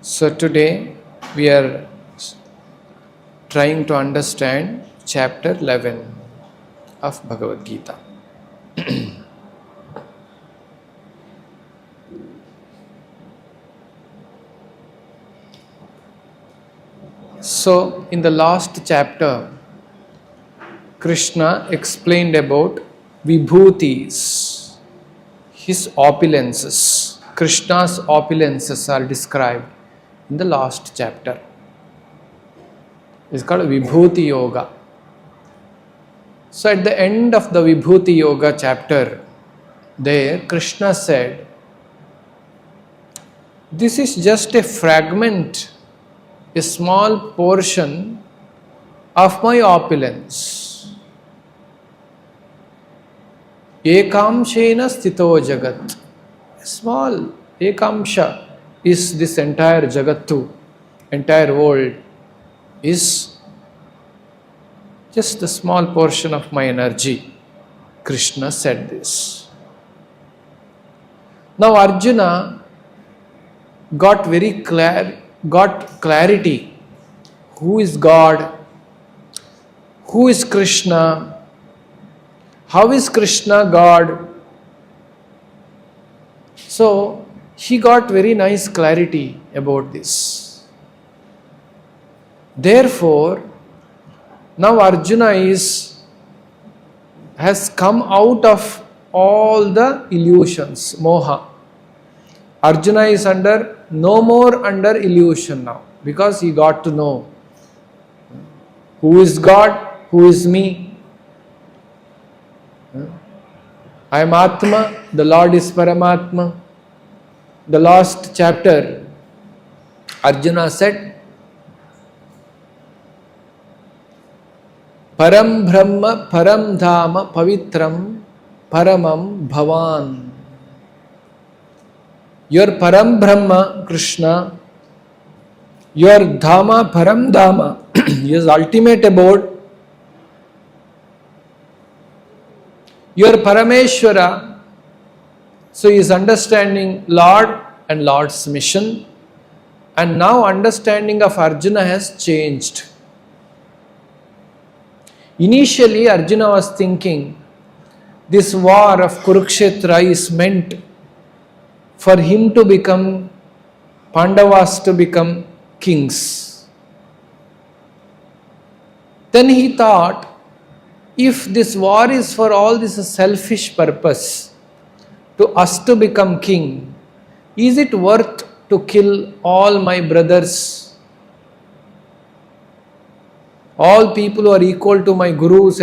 So today we are trying to understand chapter 11 of Bhagavad Gita. So in the last chapter, Krishna explained about vibhutis, his opulences. Krishna's opulences are described in the last chapter. It's called Vibhuti Yoga. So at the end of the Vibhuti Yoga chapter, there Krishna said, this is just a fragment, a small portion of my opulence. Ekamshena sthito jagat. A small ekamsha is this entire jagattu, entire world is just a small portion of my energy. Krishna said this. Now Arjuna got clarity. Who is God? Who is Krishna? How is Krishna God? So he got very nice clarity about this. Therefore, now Arjuna has come out of all the illusions, moha. Arjuna is no more under illusion now, because he got to know who is God, who is me. I am Atma, the Lord is Paramatma. The last chapter, Arjuna said, Param Brahma, Param Dhama, Pavitram, Paramam Bhavan. Your Param Brahma, Krishna, your Dhama, Param Dhama, his ultimate abode, your Parameshwara, so he is understanding Lord and Lord's mission, and now understanding of Arjuna has changed. Initially, Arjuna was thinking this war of Kurukshetra is meant for him to become, Pandavas to become kings. Then he thought, if this war is for all this selfish purpose, to us to become king, is it worth to kill all my brothers? All people who are equal to my gurus,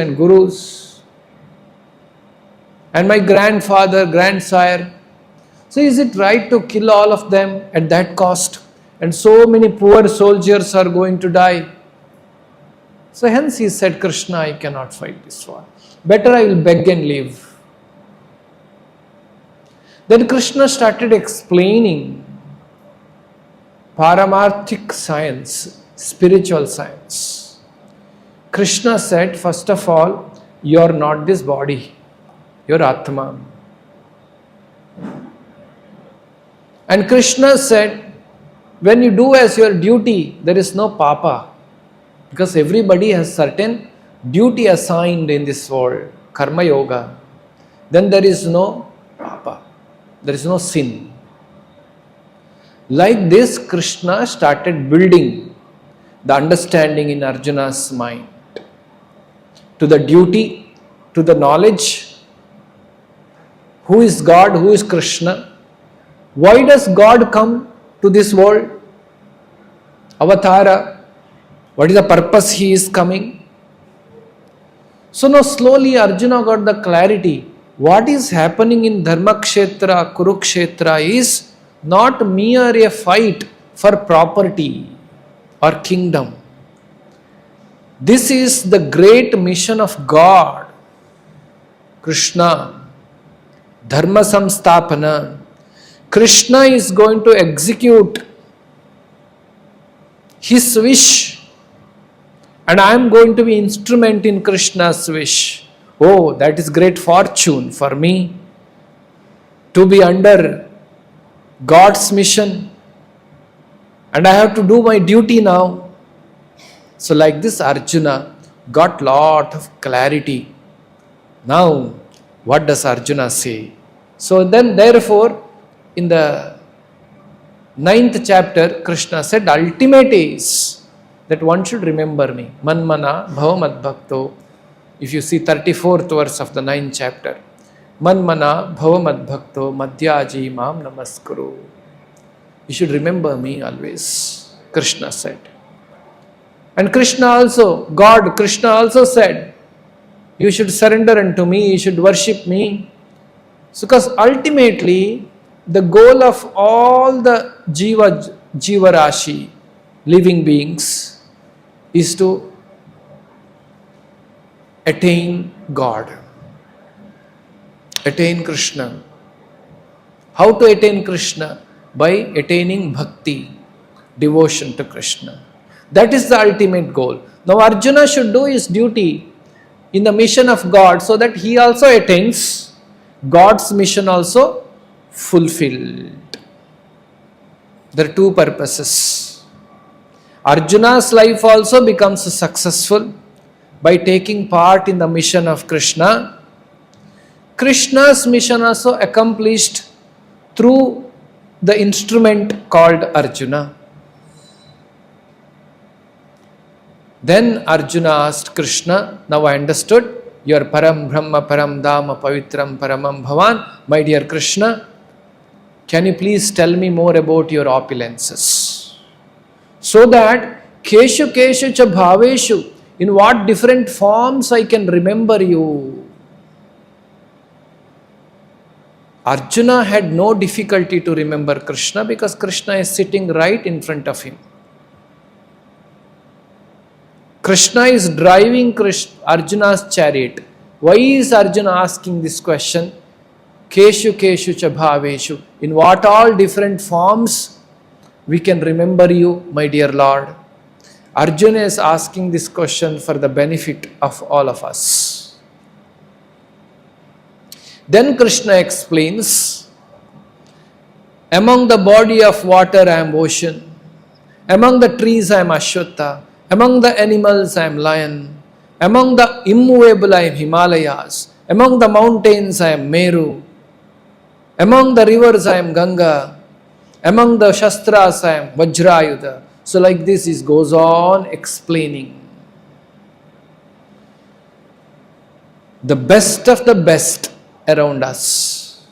and my grandfather, grandsire. So is it right to kill all of them at that cost? And so many poor soldiers are going to die. So hence he said, Krishna, I cannot fight this war. Better I will beg and leave. Then Krishna started explaining paramarthik science, spiritual science. Krishna said, first of all, you are not this body, you are Atma. And Krishna said, when you do as your duty, there is no papa. Because everybody has certain duty assigned in this world, karma yoga. Then there is no papa, there is no sin. Like this, Krishna started building the understanding in Arjuna's mind. To the duty, to the knowledge, who is God, who is Krishna. Why does God come to this world? Avatara. What is the purpose he is coming? So now slowly Arjuna got the clarity. What is happening in Dharmakshetra, Kurukshetra is not mere a fight for property or kingdom. This is the great mission of God, Krishna, Dharma Samstapana. Krishna is going to execute his wish, and I am going to be instrument in Krishna's wish. Oh, that is great fortune for me to be under God's mission. and I have to do my duty now. So like this, Arjuna got lot of clarity. Now, what does Arjuna say? So then, therefore, in the 9th chapter, Krishna said, ultimate is that one should remember me. Manmana bhava madbhakto. If you see 34th verse of the 9th chapter, Manmana bhava madbhakto madhyaji mam namaskuru. You should remember me always, Krishna said. And Krishna also said, you should surrender unto me, you should worship me. So, because ultimately, the goal of all the Jiva Rashi, living beings, is to attain God, attain Krishna. How to attain Krishna? By attaining bhakti, devotion to Krishna. That is the ultimate goal. Now Arjuna should do his duty in the mission of God so that he also attains God's mission also fulfilled. There are two purposes. Arjuna's life also becomes successful by taking part in the mission of Krishna. Krishna's mission also accomplished through the instrument called Arjuna. Then Arjuna asked Krishna, now I understood, you are Param Brahma, Param Dhamma, Pavitram, Paramam Bhavan. My dear Krishna, can you please tell me more about your opulences? So that Keshu Keshu Cha Bhaveshu, in what different forms I can remember you. Arjuna had no difficulty to remember Krishna because Krishna is sitting right in front of him. Krishna is driving Arjuna's chariot. Why is Arjuna asking this question? Keshu Keshu Cha Bhaveshu. In what all different forms we can remember you, my dear Lord? Arjuna is asking this question for the benefit of all of us. Then Krishna explains, among the body of water I am ocean, among the trees I am Ashwatha, among the animals I am lion, among the immovable I am Himalayas, among the mountains I am Meru, among the rivers I am Ganga, among the Shastras I am Vajrayudha. So like this it goes on explaining the best of the best around us.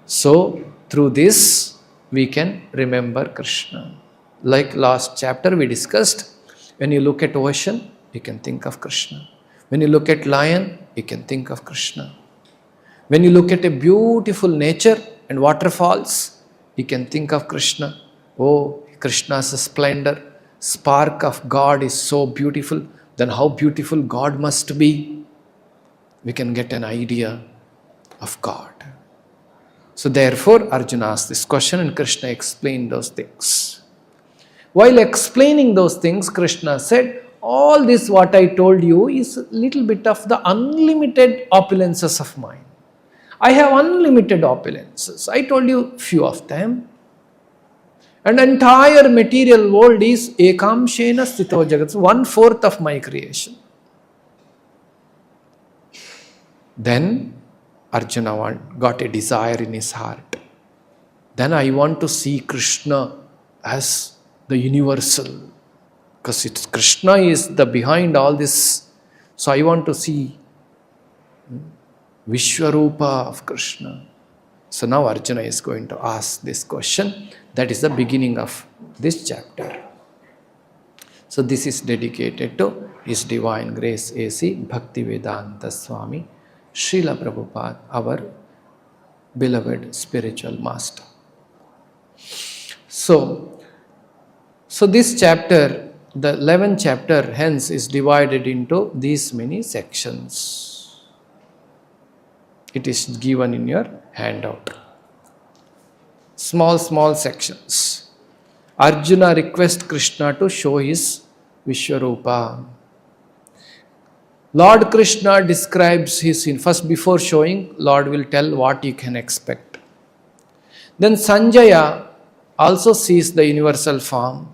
So through this we can remember Krishna. Like last chapter we discussed, when you look at ocean, you can think of Krishna. When you look at lion, you can think of Krishna. When you look at a beautiful nature and waterfalls, you can think of Krishna. Oh, Krishna's splendor, spark of God is so beautiful. Then how beautiful God must be. We can get an idea of God. So therefore, Arjuna asked this question and Krishna explained those things. While explaining those things, Krishna said, all this what I told you is a little bit of the unlimited opulences of mine. I have unlimited opulences. I told you few of them. And the entire material world is ekamshena sthito jagat, 1/4 of my creation. Then Arjuna got a desire in his heart. Then I want to see Krishna as the universal. Because it's Krishna is the behind all this. So I want to see Vishwarupa of Krishna. So now Arjuna is going to ask this question. That is the beginning of this chapter. So this is dedicated to His Divine Grace A.C. Bhaktivedanta Swami Srila Prabhupada, our beloved spiritual master. So this chapter, the 11th chapter, hence is divided into these many sections. It is given in your handout. Small sections. Arjuna requests Krishna to show his Vishwarupa. Lord Krishna describes his, first before showing, Lord will tell what you can expect. Then Sanjaya also sees the universal form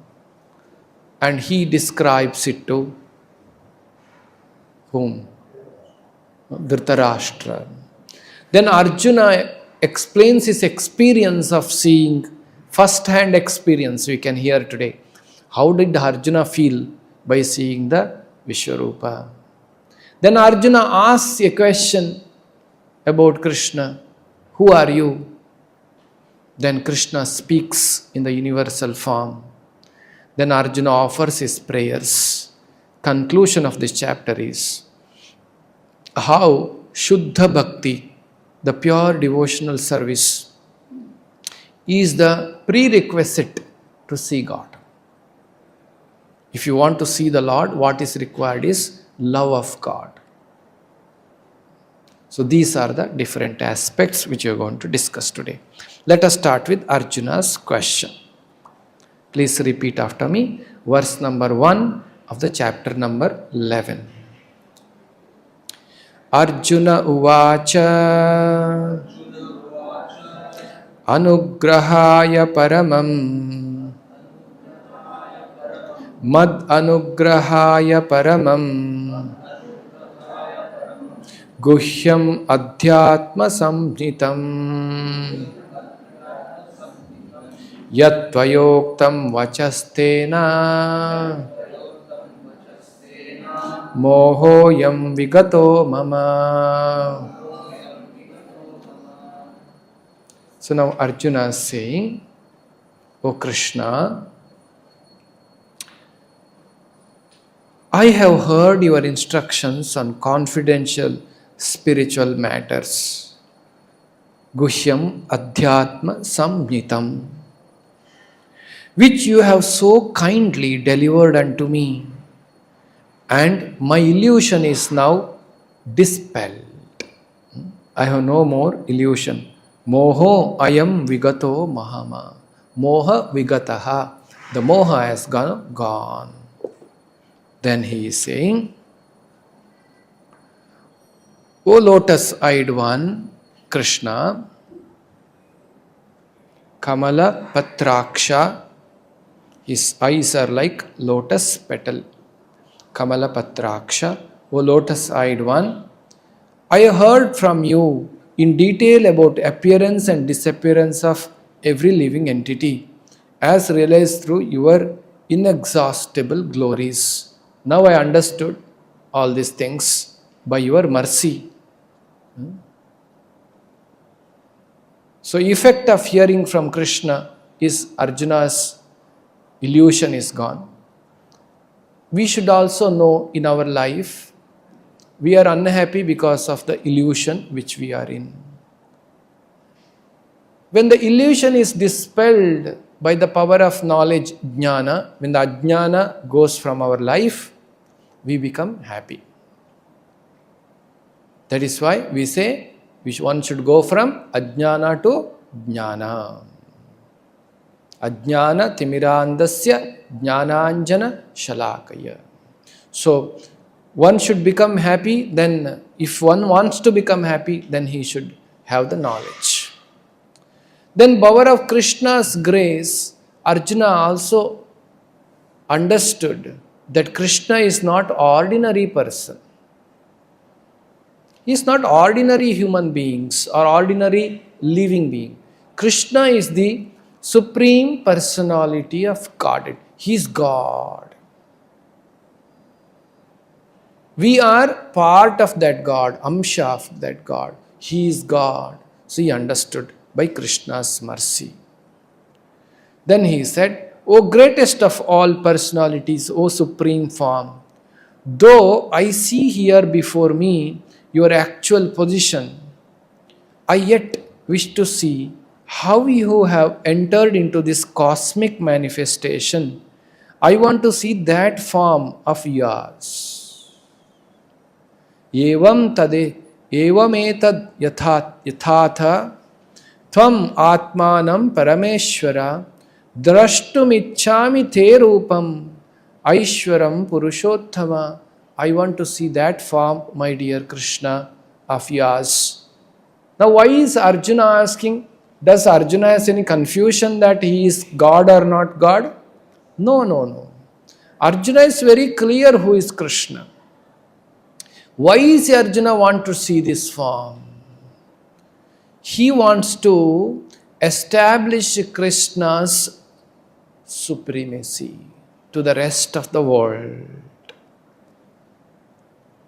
and he describes it to whom? Dhritarashtra. Then Arjuna explains his experience of seeing, first-hand experience we can hear today. How did Arjuna feel by seeing the Vishwarupa? Then Arjuna asks a question about Krishna. Who are you? Then Krishna speaks in the universal form. Then Arjuna offers his prayers. Conclusion of this chapter is how Shuddha Bhakti, the pure devotional service, is the prerequisite to see God. If you want to see the Lord, what is required is love of God. So these are the different aspects which we are going to discuss today. Let us start with Arjuna's question. Please repeat after me. Verse number 1 of the chapter number 11. Arjuna uvacha anugrahaya paramam mad anugrahaya paramam guhyam adhyatma samhitam yat tvayoktam vachastena mohoyam vigato mama. So now Arjuna is saying, O Krishna, I have heard your instructions on confidential spiritual matters. Guhyam adhyatma samhitam, which you have so kindly delivered unto me, and my illusion is now dispelled. I have no more illusion. Moho ayam vigato mahama. Moha vigataha. The moha has gone. Then he is saying, O lotus-eyed one, Krishna, Kamala Patraksha, his eyes are like lotus petal. Kamala Patraksha, O lotus-eyed one, I heard from you in detail about appearance and disappearance of every living entity, as realized through your inexhaustible glories. Now I understood all these things by your mercy. So effect of hearing from Krishna is Arjuna's illusion is gone. We should also know in our life, we are unhappy because of the illusion which we are in. When the illusion is dispelled by the power of knowledge, jnana, when the ajnana goes from our life, we become happy. That is why we say one should go from ajnana to jnana. Ajnana timirandasya jnananjana shalakaya. So, one should become happy, then if one wants to become happy, then he should have the knowledge. Then power of Krishna's grace, Arjuna also understood that Krishna is not ordinary person. He is not ordinary human beings or ordinary living being. Krishna is the supreme personality of Godhead. He is God. We are part of that God, amsha of that God. He is God. So he understood by Krishna's mercy. Then he said, O greatest of all personalities, O supreme form, though I see here before me your actual position, I yet wish to see how you have entered into this cosmic manifestation. I want to see that form of yours. Evam etad yathatha tvam atmanam parameshwara drashtumichhami te rupam aishwaram purushottama. I want to see that form, my dear Krishna, of yours. Now why is Arjuna asking? Does Arjuna has any confusion that he is God or not God? No, no, no. Arjuna is very clear who is Krishna. Why is Arjuna want to see this form? He wants to establish Krishna's supremacy to the rest of the world.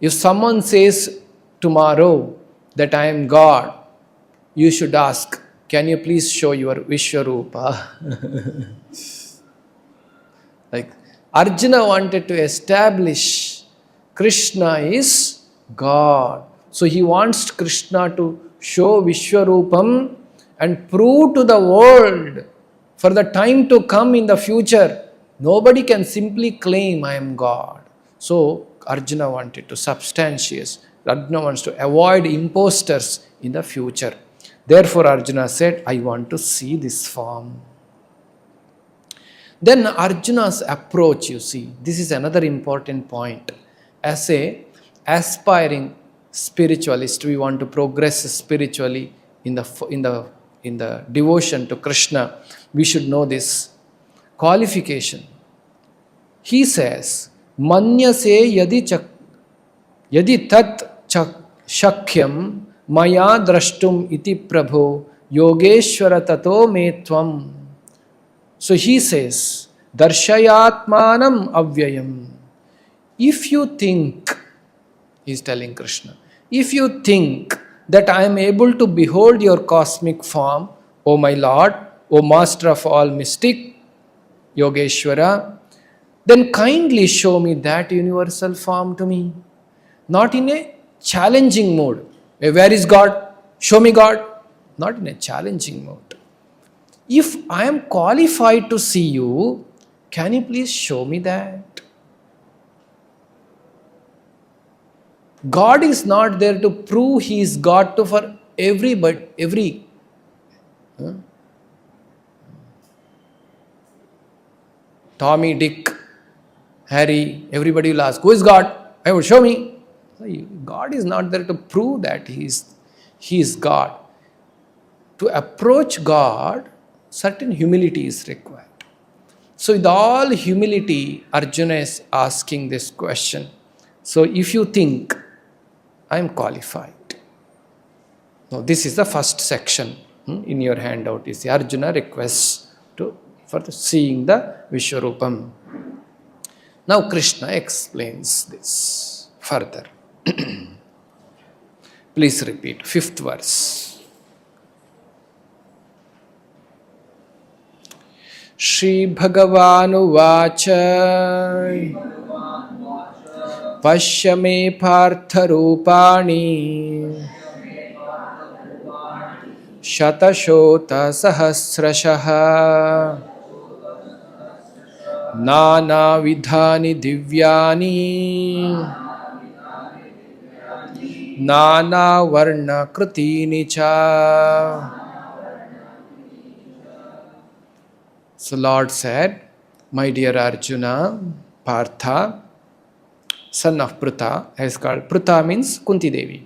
If someone says tomorrow that I am God, you should ask, can you please show your Vishwarupa? Like Arjuna wanted to establish Krishna is God. So he wants Krishna to show Vishwarupam and prove to the world for the time to come in the future. Nobody can simply claim I am God. So Arjuna wanted to substantiate. Arjuna wants to avoid imposters in the future. Therefore Arjuna said, I want to see this form. Then Arjuna's approach, you see, this is another important point. As a aspiring spiritualist, we want to progress spiritually in the devotion to Krishna. We should know this qualification. He says, Manyase yadi tat shakyam maya drashtum iti prabho yogeshwara tato me tvam. So he says, Darshayatmanam avyayam. If you think, he is telling Krishna, if you think that I am able to behold your cosmic form, O my Lord, O Master of all mystic, Yogeshwara, then kindly show me that universal form to me. Not in a challenging mode. Where is God? Show me God. Not in a challenging mode. If I am qualified to see you, can you please show me that? God is not there to prove He is God to for every. Tommy, Dick, Harry, everybody will ask, who is God? I will show me. God is not there to prove that He is God. To approach God, certain humility is required. So with all humility, Arjuna is asking this question. So if you think, I am qualified. Now this is the first section in your handout. Is the Arjuna requests for seeing the Vishwarupam. Now Krishna explains this further. Please repeat, 5th verse. Shri Bhagavan Vacha Pashya me partha rupani Shatashota sahasrashaha Nana vidhani divyani Nana varna kritini cha. So Lord said, my dear Arjuna, Partha, son of Pritha, is called Pritha means Kunti Devi.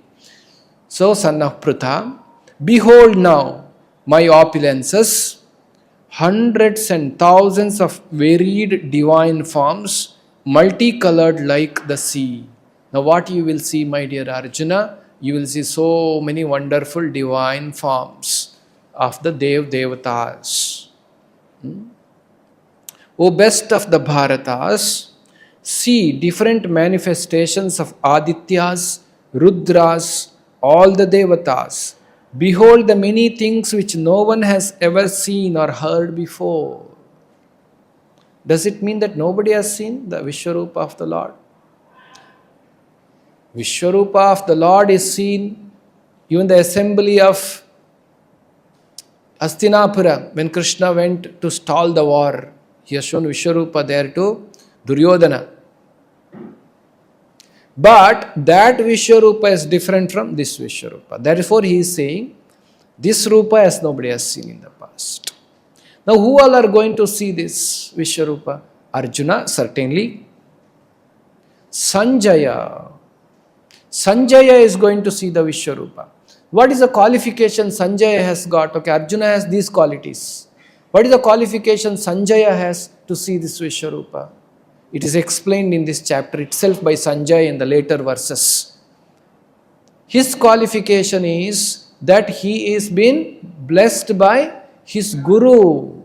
So son of Pritha, behold now my opulences, hundreds and thousands of varied divine forms, multicolored like the sea. Now what you will see, my dear Arjuna, you will see so many wonderful divine forms of the Devatas. O best of the Bharatas, see different manifestations of Adityas, Rudras, all the Devatas. Behold the many things which no one has ever seen or heard before. Does it mean that nobody has seen the Vishwarupa of the Lord? Vishwarupa of the Lord is seen even the assembly of Hastinapura, when Krishna went to stall the war. He has shown Vishwarupa there to Duryodhana. But that Vishwarupa is different from this Vishwarupa. Therefore he is saying, this Rupa as nobody has seen in the past. Now who all are going to see this Vishwarupa? Arjuna, certainly. Sanjaya is going to see the Vishwarupa. What is the qualification Sanjaya has got? Okay, Arjuna has these qualities. What is the qualification Sanjaya has to see this Vishwarupa? It is explained in this chapter itself by Sanjaya in the later verses. His qualification is that he is been blessed by his Guru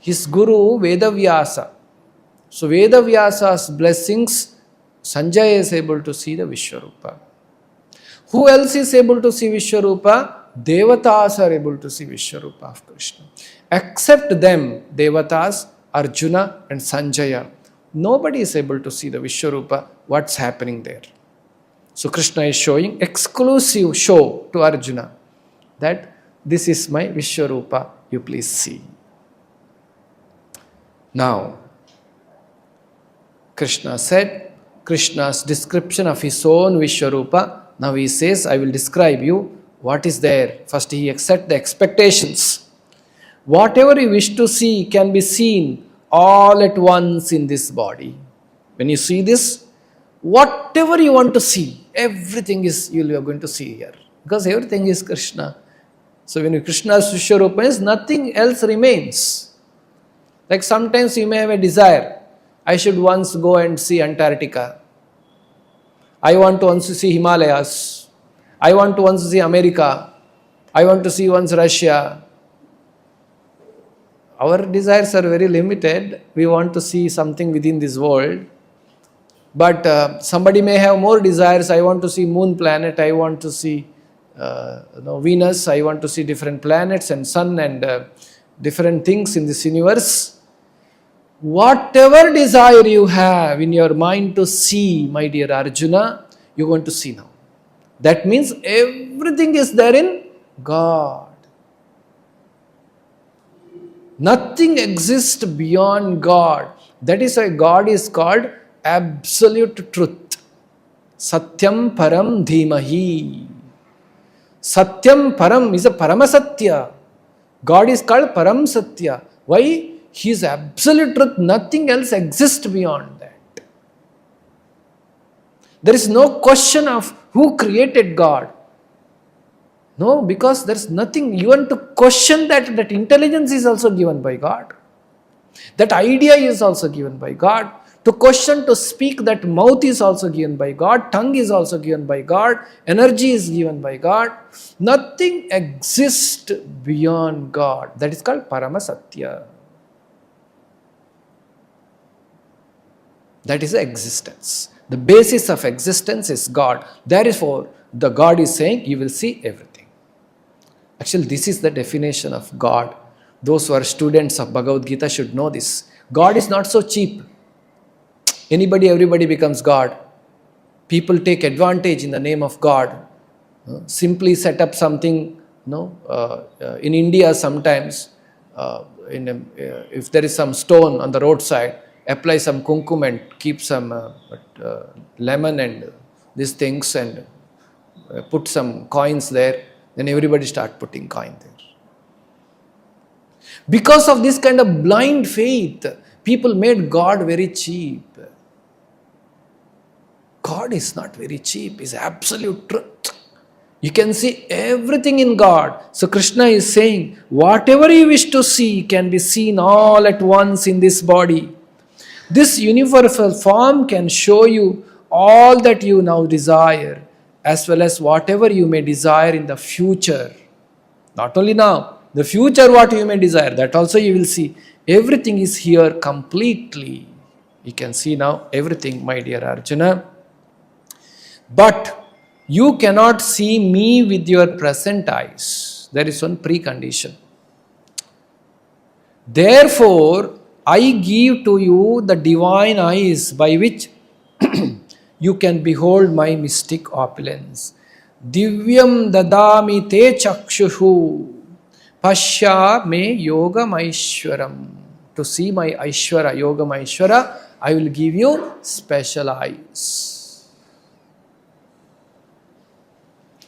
Vedavyasa. So Vedavyasa's blessings, Sanjaya is able to see the Vishwarupa. Who else is able to see Vishwarupa? Devatas are able to see Vishwarupa of Krishna. Except them, Devatas, Arjuna and Sanjaya. Nobody is able to see the Vishwarupa, what's happening there. So Krishna is showing exclusive show to Arjuna that this is my Vishwarupa, you please see. Now, Krishna said, Krishna's description of his own Vishwarupa. Now he says, I will describe you what is there. First he set the expectations. Whatever you wish to see can be seen all at once in this body. When you see this, whatever you want to see, everything is you are going to see here. Because everything is Krishna. So when Krishna's Vishwarupa is, nothing else remains. Like sometimes you may have a desire. I should once go and see Antarctica. I want to once see Himalayas. I want to once see America. I want to see once Russia. Our desires are very limited. We want to see something within this world. But somebody may have more desires. I want to see moon planet. I want to see Venus. I want to see different planets and sun and different things in this universe. Whatever desire you have in your mind to see, my dear Arjuna, you're going to see now. That means everything is there in God. Nothing exists beyond God. That is why God is called absolute truth. Satyam param dhimahi. Satyam param is a paramasatya. God is called param satya. Why? He is absolute truth. Nothing else exists beyond that. There is no question of who created God. No, because there is nothing even to question that. That intelligence is also given by God. That idea is also given by God. To question, to speak, that mouth is also given by God. Tongue is also given by God. Energy is given by God. Nothing exists beyond God. That is called Paramasatya. That is the existence. The basis of existence is God. Therefore, the God is saying, you will see everything. Actually, this is the definition of God. Those who are students of Bhagavad Gita should know this. God is not so cheap. Everybody becomes God. People take advantage in the name of God. Simply set up something. In India sometimes, if there is some stone on the roadside, apply some kumkum and keep some lemon and these things and put some coins there, then everybody start putting coin there. Because of this kind of blind faith, people made God very cheap. God is not very cheap, is absolute truth. You can see everything in God. So Krishna is saying, whatever you wish to see can be seen all at once in this body. This universal form can show you all that you now desire, as well as whatever you may desire in the future. Not only now, the future what you may desire, that also you will see. Everything is here completely. You can see now everything, my dear Arjuna. But you cannot see me with your present eyes. There is one precondition. Therefore, I give to you the divine eyes by which you can behold my mystic opulence. Divyam dadami te chakshuhu pashya me yogam aishwaram. To see my aishwara, yogam aishwara, I will give you special eyes.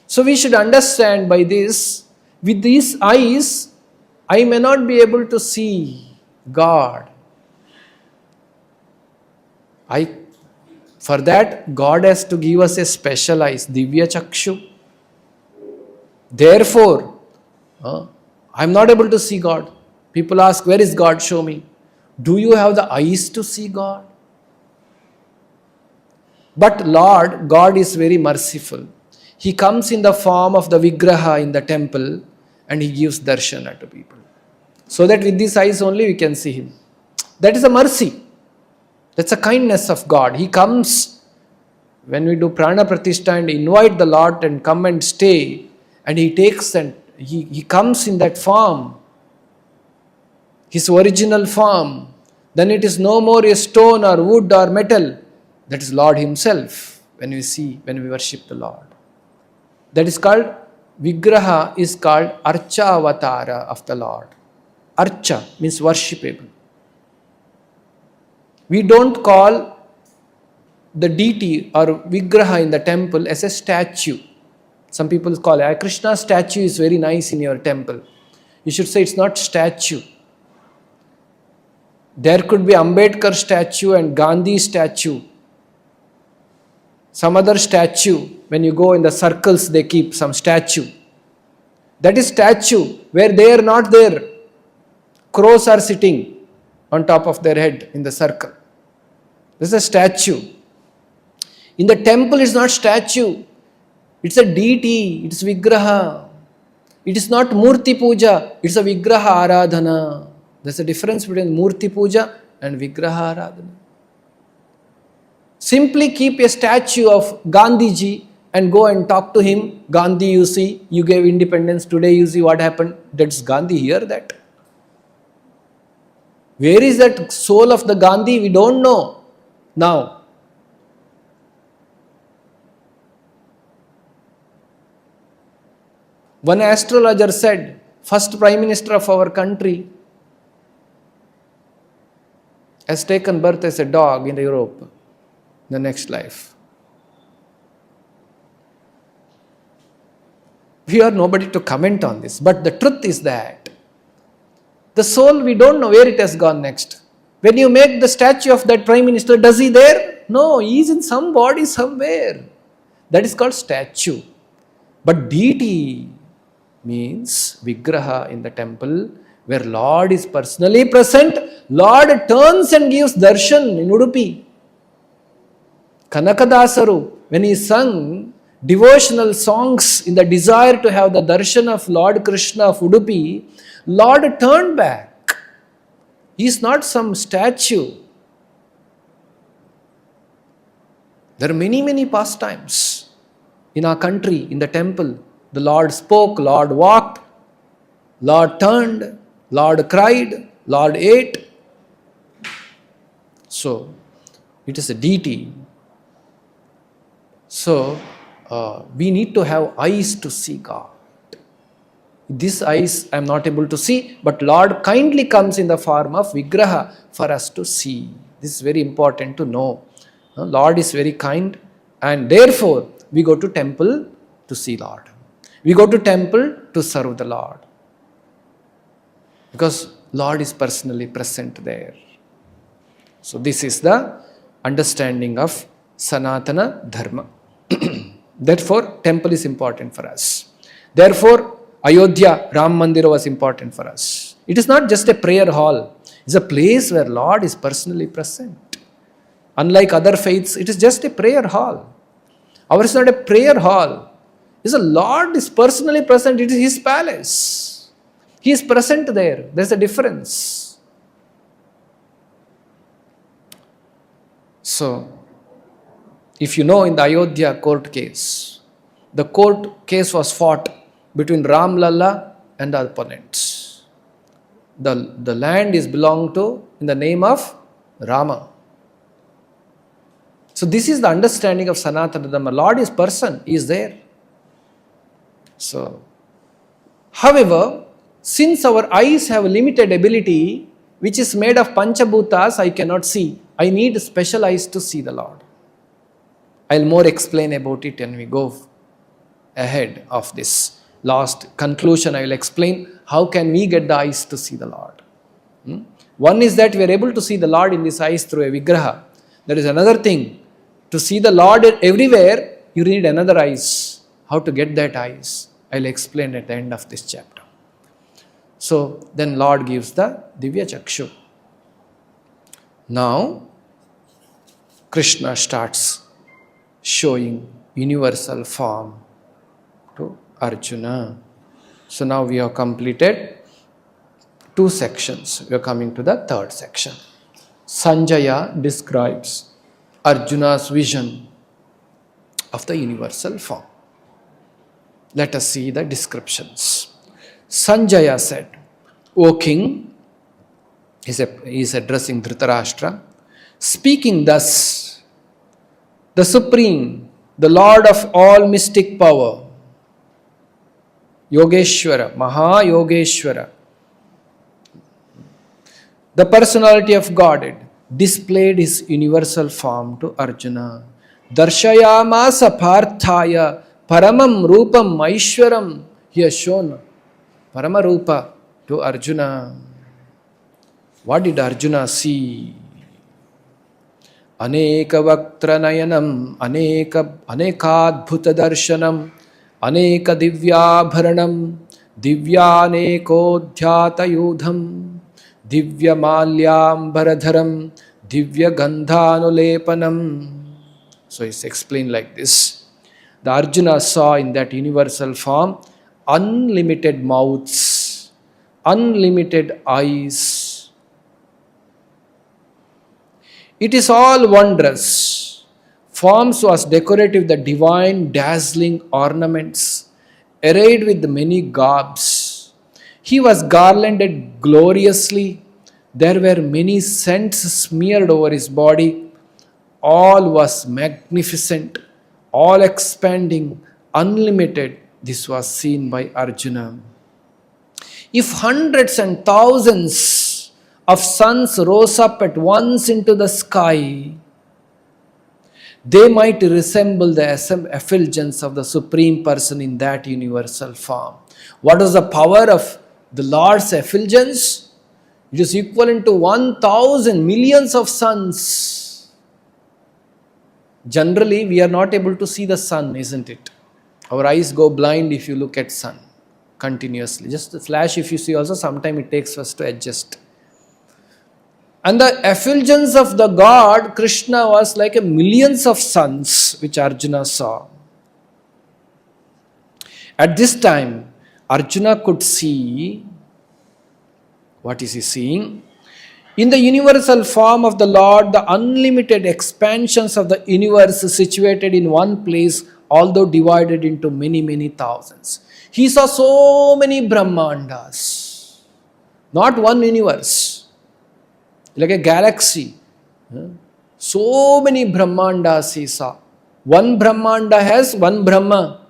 So we should understand by this, with these eyes, I may not be able to see God. For that, God has to give us a special eyes, Divya Chakshu. Therefore, I am not able to see God. People ask, where is God? Show me. Do you have the eyes to see God? But Lord, God is very merciful. He comes in the form of the Vigraha in the temple and He gives darshana to people. So that with these eyes only we can see Him. That is a mercy. That's a kindness of God. He comes when we do prana pratishtha and invite the Lord and come and stay, and He takes and He comes in that form, His original form. Then it is no more a stone or wood or metal. That is Lord Himself when we worship the Lord. That is called, Vigraha is called Archa Avatara of the Lord. Archa means worshipable. We don't call the deity or Vigraha in the temple as a statue. Some people call it, Krishna's statue is very nice in your temple. You should say it's not statue. There could be Ambedkar statue and Gandhi statue. Some other statue, when you go in the circles, they keep some statue. That is statue, where they are not there. Crows are sitting on top of their head in the circle. This is a statue. In the temple, it's not statue. It's a deity. It's Vigraha. It is not Murti Puja. It's a Vigraha Aradhana. There's a difference between Murti Puja and Vigraha Aradhana. Simply keep a statue of Gandhiji and go and talk to him. Gandhi, you see, you gave independence. Today you see what happened. Does Gandhi hear that? Where is that soul of the Gandhi? We don't know now. One astrologer said, first Prime Minister of our country has taken birth as a dog in Europe. The next life. We are nobody to comment on this, but the truth is that the soul, we don't know where it has gone next. When you make the statue of that Prime Minister, does he there? No, he is in some body somewhere. That is called statue. But deity means Vigraha in the temple, where Lord is personally present. Lord turns and gives darshan in Udupi. Kanakadasaru, when he sung devotional songs in the desire to have the darshan of Lord Krishna of Udupi, Lord turned back. He is not some statue. There are many pastimes in our country, in the temple. The Lord spoke, Lord walked, Lord turned, Lord cried, Lord ate. So, it is a deity. So, we need to have eyes to see God. These eyes I am not able to see, but Lord kindly comes in the form of Vigraha for us to see. This is very important to know. Lord is very kind, and therefore we go to temple to see Lord. We go to temple to serve the Lord. Because Lord is personally present there. So this is the understanding of Sanatana Dharma. Therefore, temple is important for us. Therefore, Ayodhya, Ram Mandir was important for us. It is not just a prayer hall. It's a place where Lord is personally present. Unlike other faiths, it is just a prayer hall. Ours is not a prayer hall. It's a Lord is personally present. It is His palace. He is present there. There's a difference. So, if you know, in the Ayodhya court case, the court case was fought between Ram Lalla and the opponents. The land is belonged to in the name of Rama. So this is the understanding of Sanatana Dharma. Lord is person, He is there. So, however, since our eyes have limited ability, which is made of Panchabhutas, I cannot see. I need special eyes to see the Lord. I'll more explain about it when we go ahead of this last conclusion. I will explain how can we get the eyes to see the Lord. One is that we are able to see the Lord in these eyes through a Vigraha. There is another thing. To see the Lord everywhere, you need another eyes. How to get that eyes? I'll explain at the end of this chapter. So then Lord gives the Divya Chakshu. Now Krishna starts showing universal form to Arjuna. So now we have completed 2 sections. We are coming to the 3rd section. Sanjaya describes Arjuna's vision of the universal form. Let us see the descriptions. Sanjaya said, O king, he is addressing Dhritarashtra, speaking thus, the Supreme, the Lord of all mystic power, Yogeshwara, Maha Yogeshwara, the personality of Godhead, displayed his universal form to Arjuna. Darshayamasa Parthaya Paramam Rupam Aishwaram. He has shown Paramarupa to Arjuna. What did Arjuna see? Aneka Vaktra Nayanam, Anekadbhuta Darshanam, Aneka Divyabharanam, Divyanekodhyata Yudham, Divya Malyambaradharam, Divya Gandhanulepanam. So it's explained like this. The Arjuna saw in that universal form unlimited mouths, unlimited eyes. It is all wondrous. Forms was decorated with the divine dazzling ornaments, arrayed with many garbs. He was garlanded gloriously. There were many scents smeared over his body. All was magnificent, all expanding, unlimited. This was seen by Arjuna. If hundreds and thousands of suns rose up at once into the sky, they might resemble the effulgence of the Supreme Person in that universal form. What is the power of the Lord's effulgence? It is equivalent to 1,000 millions of suns. Generally, we are not able to see the sun, isn't it? Our eyes go blind if you look at sun continuously. Just a flash if you see also, sometime it takes us to adjust. And the effulgence of the God, Krishna, was like a millions of suns which Arjuna saw. At this time, Arjuna could see, what is he seeing? In the universal form of the Lord, the unlimited expansions of the universe situated in one place, although divided into many, many thousands. He saw so many Brahmandas, not one universe, like a galaxy. So many Brahmandas he saw. One Brahmanda has one Brahma.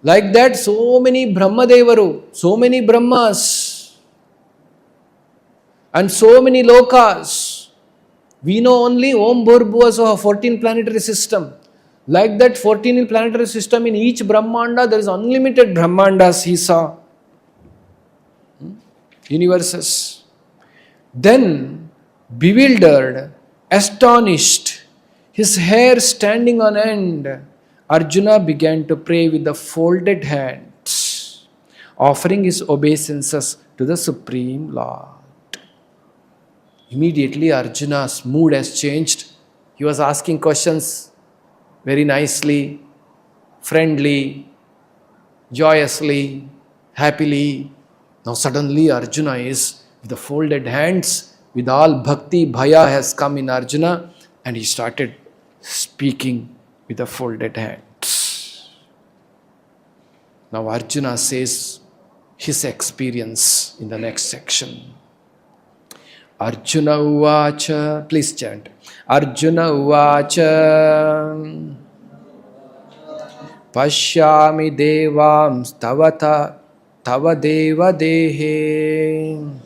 Like that, so many Brahmadevaru, so many Brahmas, and so many lokas. We know only Om Bhurbhuva 14 planetary system. Like that 14 planetary system, in each Brahmanda there is unlimited Brahmandas he saw. Universes. Then, bewildered, astonished, his hair standing on end, Arjuna began to pray with the folded hands, offering his obeisances to the Supreme Lord. Immediately Arjuna's mood has changed. He was asking questions very nicely, friendly, joyously, happily. Now suddenly Arjuna is with the folded hands, with all bhakti, bhaya has come in Arjuna, and he started speaking with the folded hands. Now Arjuna says his experience in the next section. Arjuna uvacha, please chant. Arjuna uvacha, pashyami devam stavata tava deva dehe.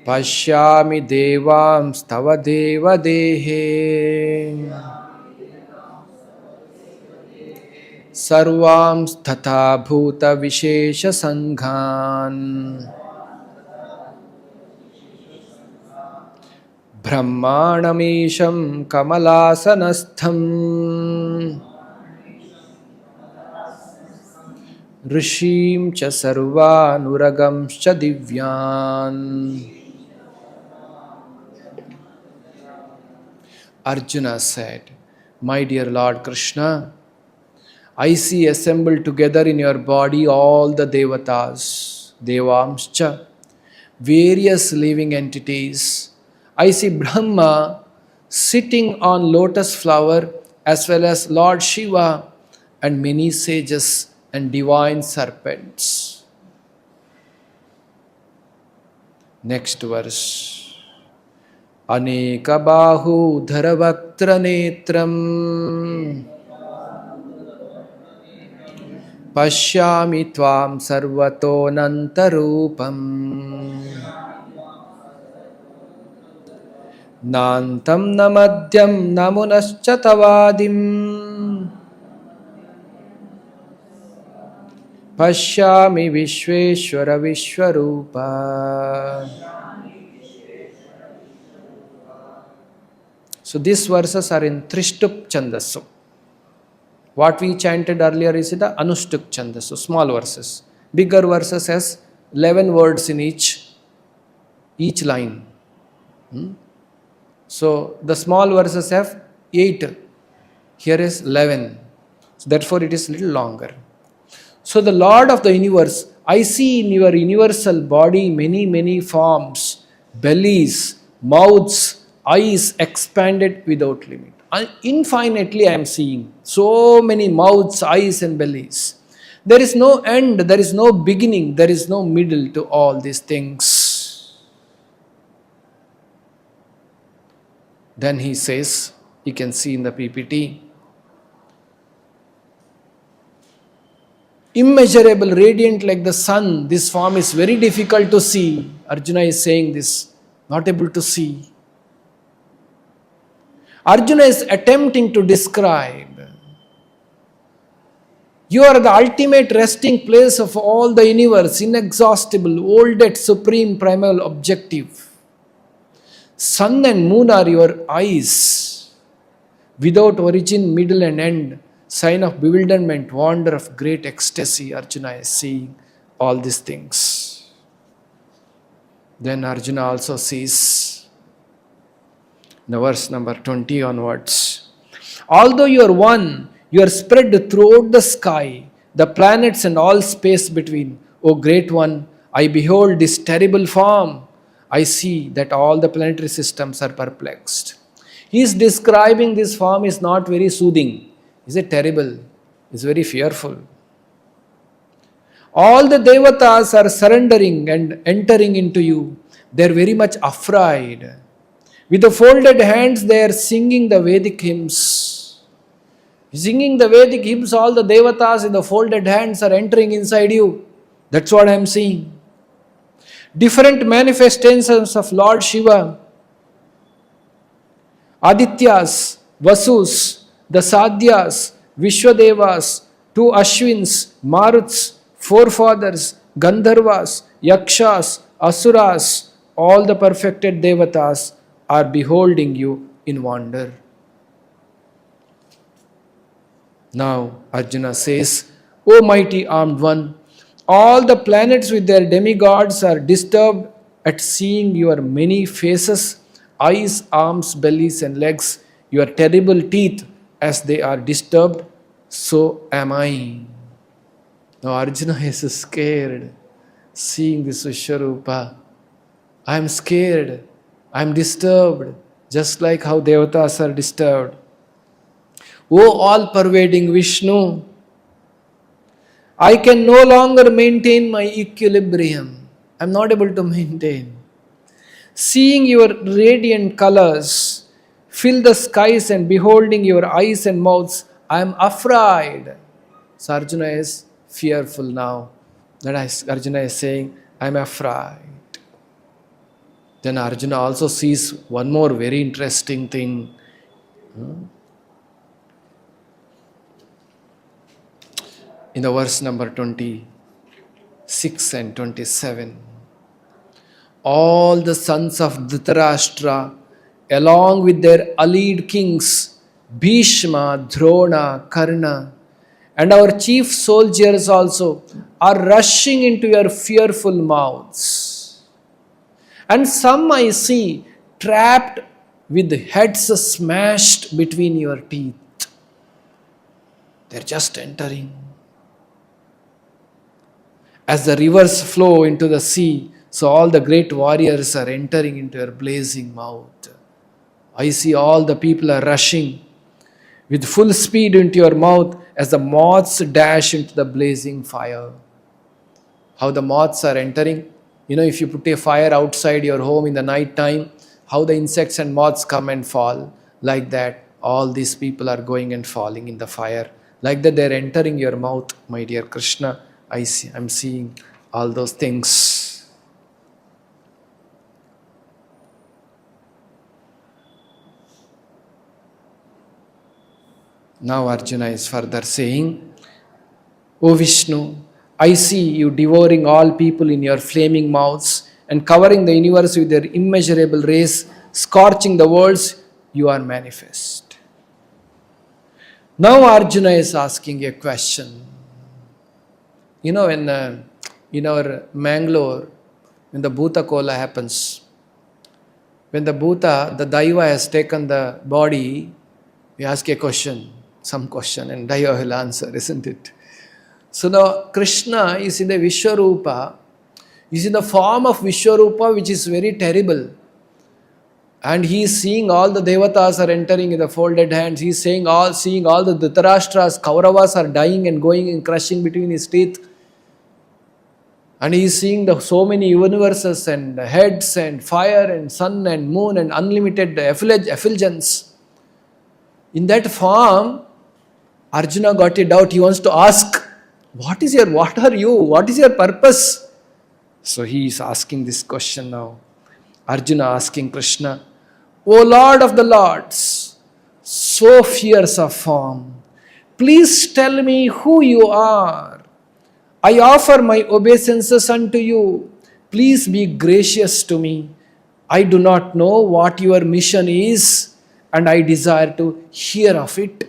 Pashyami devam stava deva dehe. Sarvam sthatha bhuta vishesha sanghan. Brahmanamisham kamalasanastham. Rishim cha sarvanuраgamscha divyan. Arjuna said, my dear Lord Krishna, I see assembled together in your body all the devatas, devamscha, various living entities. I see Brahma sitting on lotus flower as well as Lord Shiva and many sages and divine serpents. Next verse. Aneka bahu dharavaktra netram pashyami tvam sarvato nantarupam nantam namadyam namunascha tavadim pashyami vishveshwara vishwarupa. So these verses are in Trishtup Chandasu. What we chanted earlier is the Anustuk Chandasu, small verses. Bigger verses has 11 words in each line. So the small verses have 8. Here is 11. So therefore it is little longer. So the Lord of the universe, I see in your universal body many forms, bellies, mouths, eyes expanded without limit. Infinitely I am seeing so many mouths, eyes and bellies. There is no end, there is no beginning, there is no middle to all these things. Then he says, you can see in the PPT, immeasurable, radiant like the sun, this form is very difficult to see. Arjuna is saying this, not able to see. Arjuna is attempting to describe. You are the ultimate resting place of all the universe, inexhaustible, oldest, supreme, primal objective. Sun and moon are your eyes, without origin, middle and end, sign of bewilderment, wonder of great ecstasy. Arjuna is seeing all these things. Then Arjuna also sees, the verse number 20 onwards. Although you are one, you are spread throughout the sky, the planets and all space between. O great one, I behold this terrible form. I see that all the planetary systems are perplexed. He is describing this form is not very soothing. Is it terrible? Is very fearful. All the devatas are surrendering and entering into you. They are very much afraid. With the folded hands, they are singing the Vedic hymns. Singing the Vedic hymns, all the devatas in the folded hands are entering inside you. That's what I am seeing. Different manifestations of Lord Shiva. Adityas, Vasus, the Sadhyas, Vishwadevas, 2 Ashwins, Maruts, forefathers, Gandharvas, Yakshas, Asuras, all the perfected devatas are beholding you in wonder. Now Arjuna says, O mighty armed one, all the planets with their demigods are disturbed at seeing your many faces, eyes, arms, bellies and legs, your terrible teeth. As they are disturbed, so am I. Now Arjuna is scared seeing this Vishwarupa. I am scared. I am disturbed, just like how devatas are disturbed. O all-pervading Vishnu, I can no longer maintain my equilibrium. I am not able to maintain. Seeing your radiant colors fill the skies and beholding your eyes and mouths, I am afraid. So Arjuna is fearful now. Arjuna is saying, I am afraid. Then Arjuna also sees one more very interesting thing. In the verse number 26 and 27. All the sons of Dhritarashtra, along with their allied kings, Bhishma, Drona, Karna, and our chief soldiers also are rushing into your fearful mouths. And some I see trapped with heads smashed between your teeth. They're just entering. As the rivers flow into the sea, so all the great warriors are entering into your blazing mouth. I see all the people are rushing with full speed into your mouth as the moths dash into the blazing fire. How the moths are entering. If you put a fire outside your home in the night time, how the insects and moths come and fall. Like that, all these people are going and falling in the fire. Like that, they're entering your mouth, my dear Krishna. I'm seeing all those things. Now Arjuna is further saying, O Vishnu, I see you devouring all people in your flaming mouths and covering the universe with your immeasurable rays, scorching the worlds, you are manifest. Now Arjuna is asking a question. In our Mangalore, when the Bhuta Kola happens, when the Daiva has taken the body, we ask a question, some question, and Daiva will answer, isn't it? So now Krishna is in the Vishwarupa, is in the form of Vishwarupa, which is very terrible. And he is seeing all the Devatas are entering in the folded hands. He is seeing all the Dhritarashtra's, Kauravas are dying and going and crushing between his teeth. And he is seeing so many universes and heads and fire and sun and moon and unlimited effulgence. In that form, Arjuna got a doubt. He wants to ask, what are you? What is your purpose? So he is asking this question now. Arjuna asking Krishna, O Lord of the Lords, so fierce of form, please tell me who you are. I offer my obeisances unto you. Please be gracious to me. I do not know what your mission is, and I desire to hear of it.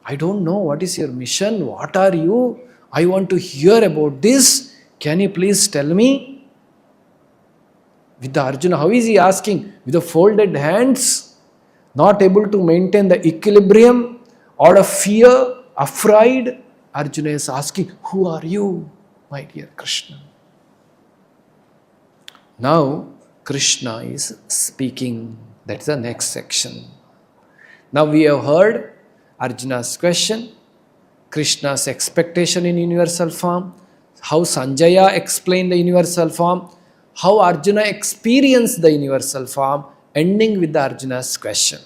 I don't know what is your mission. What are you? I want to hear about this. Can you please tell me? With the Arjuna, how is he asking? With the folded hands, not able to maintain the equilibrium, out of fear, afraid. Arjuna is asking, who are you, my dear Krishna? Now, Krishna is speaking. That's the next section. Now we have heard Arjuna's question, Krishna's expectation in universal form, how Sanjaya explained the universal form, how Arjuna experienced the universal form, ending with the Arjuna's question.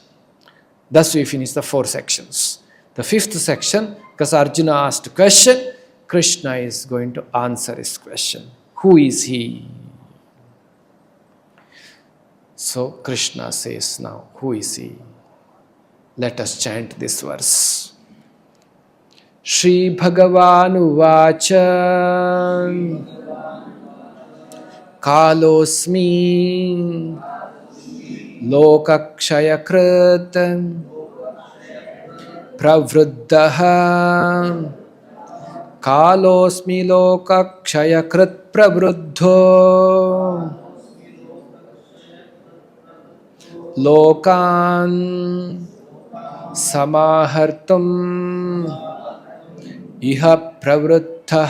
Thus we finish the 4 sections. The 5th section, because Arjuna asked a question, Krishna is going to answer his question. Who is he? So Krishna says now, who is he? Let us chant this verse. Shri Bhagavan Uvacha Kalosmi Lokakshayakrit Pravruddha Kalosmi Lokakshayakrit Pravruddho Lokan Samahartum Iha Pravruttha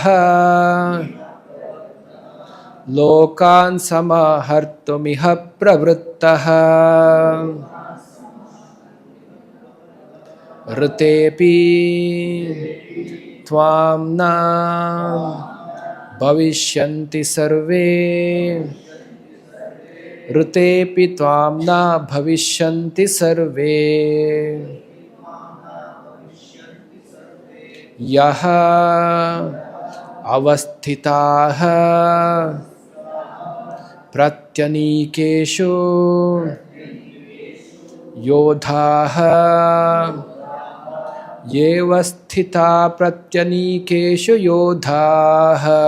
Lokan Samahartum Iha Pravruttha Ritepi Tvamna Bhavishyanti Sarve Ritepi Tvamna Bhavishyanti Sarve Yaha Avasthitaha Pratyanikeshu Yodhaha Yevasthita Pratyanikeshu Yodhaha.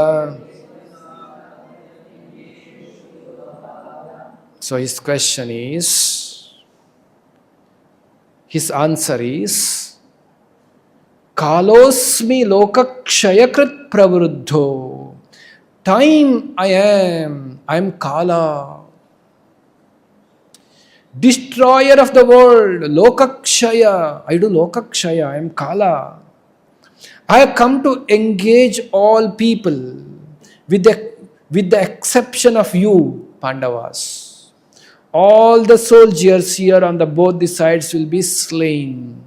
So his question is, his answer is, Kalosmi lokakshayakrit pravruddho. Time I am Kala. Destroyer of the world, lokakshaya. I do lokakshaya, I am Kala. I have come to engage all people with the exception of you, Pandavas. All the soldiers here on the both the sides will be slain.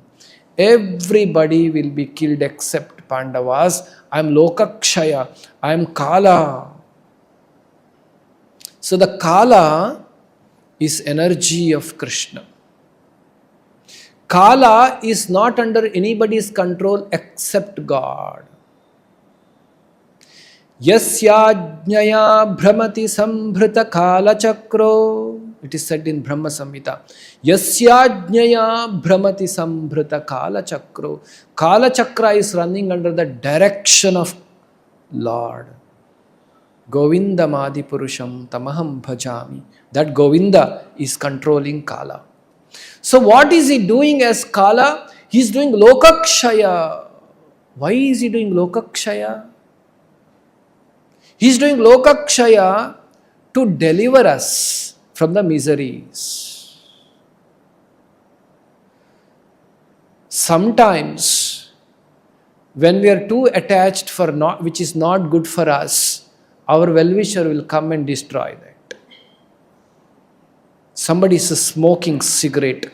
Everybody will be killed except Pandavas. I am Lokakshaya. I am Kala. So the Kala is energy of Krishna. Kala is not under anybody's control except God. Yasyajnaya bhramati sambhrita kala chakro. It is said in Brahma Samhita. Yasyajnaya bhramati sambhrita kala chakro. Kala chakra is running under the direction of Lord. Govinda Madi Purusham Tamaham Bhajami. That Govinda is controlling Kala. So what is he doing as Kala? He is doing Lokakshaya. Why is he doing Lokakshaya? He is doing Lokakshaya to deliver us from the miseries. Sometimes when we are too attached for not, which is not good for us, our well-wisher will come and destroy that. Somebody is smoking cigarette.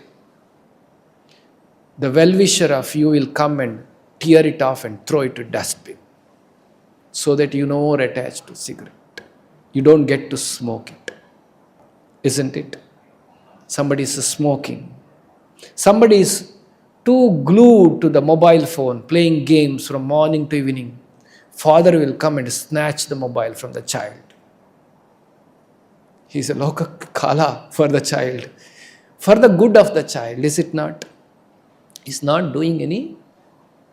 The well-wisher of you will come and tear it off and throw it to dustbin, so that you no more attached to cigarette. You don't get to smoke it. Isn't it? Somebody is smoking. Somebody is too glued to the mobile phone, playing games from morning to evening. Father will come and snatch the mobile from the child. He is a Lokakala for the child. For the good of the child, is it not? He is not doing any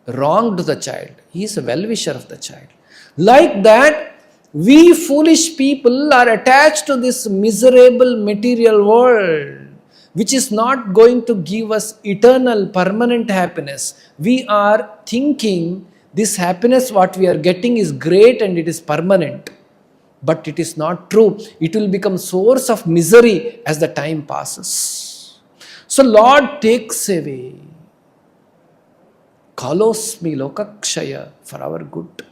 wrong to the child. He is a well-wisher of the child. Like that, we foolish people are attached to this miserable material world, which is not going to give us eternal, permanent happiness. We are thinking this happiness what we are getting is great and it is permanent. But it is not true. It will become source of misery as the time passes. So Lord takes away. Kalosmi lokakshaya, for our good.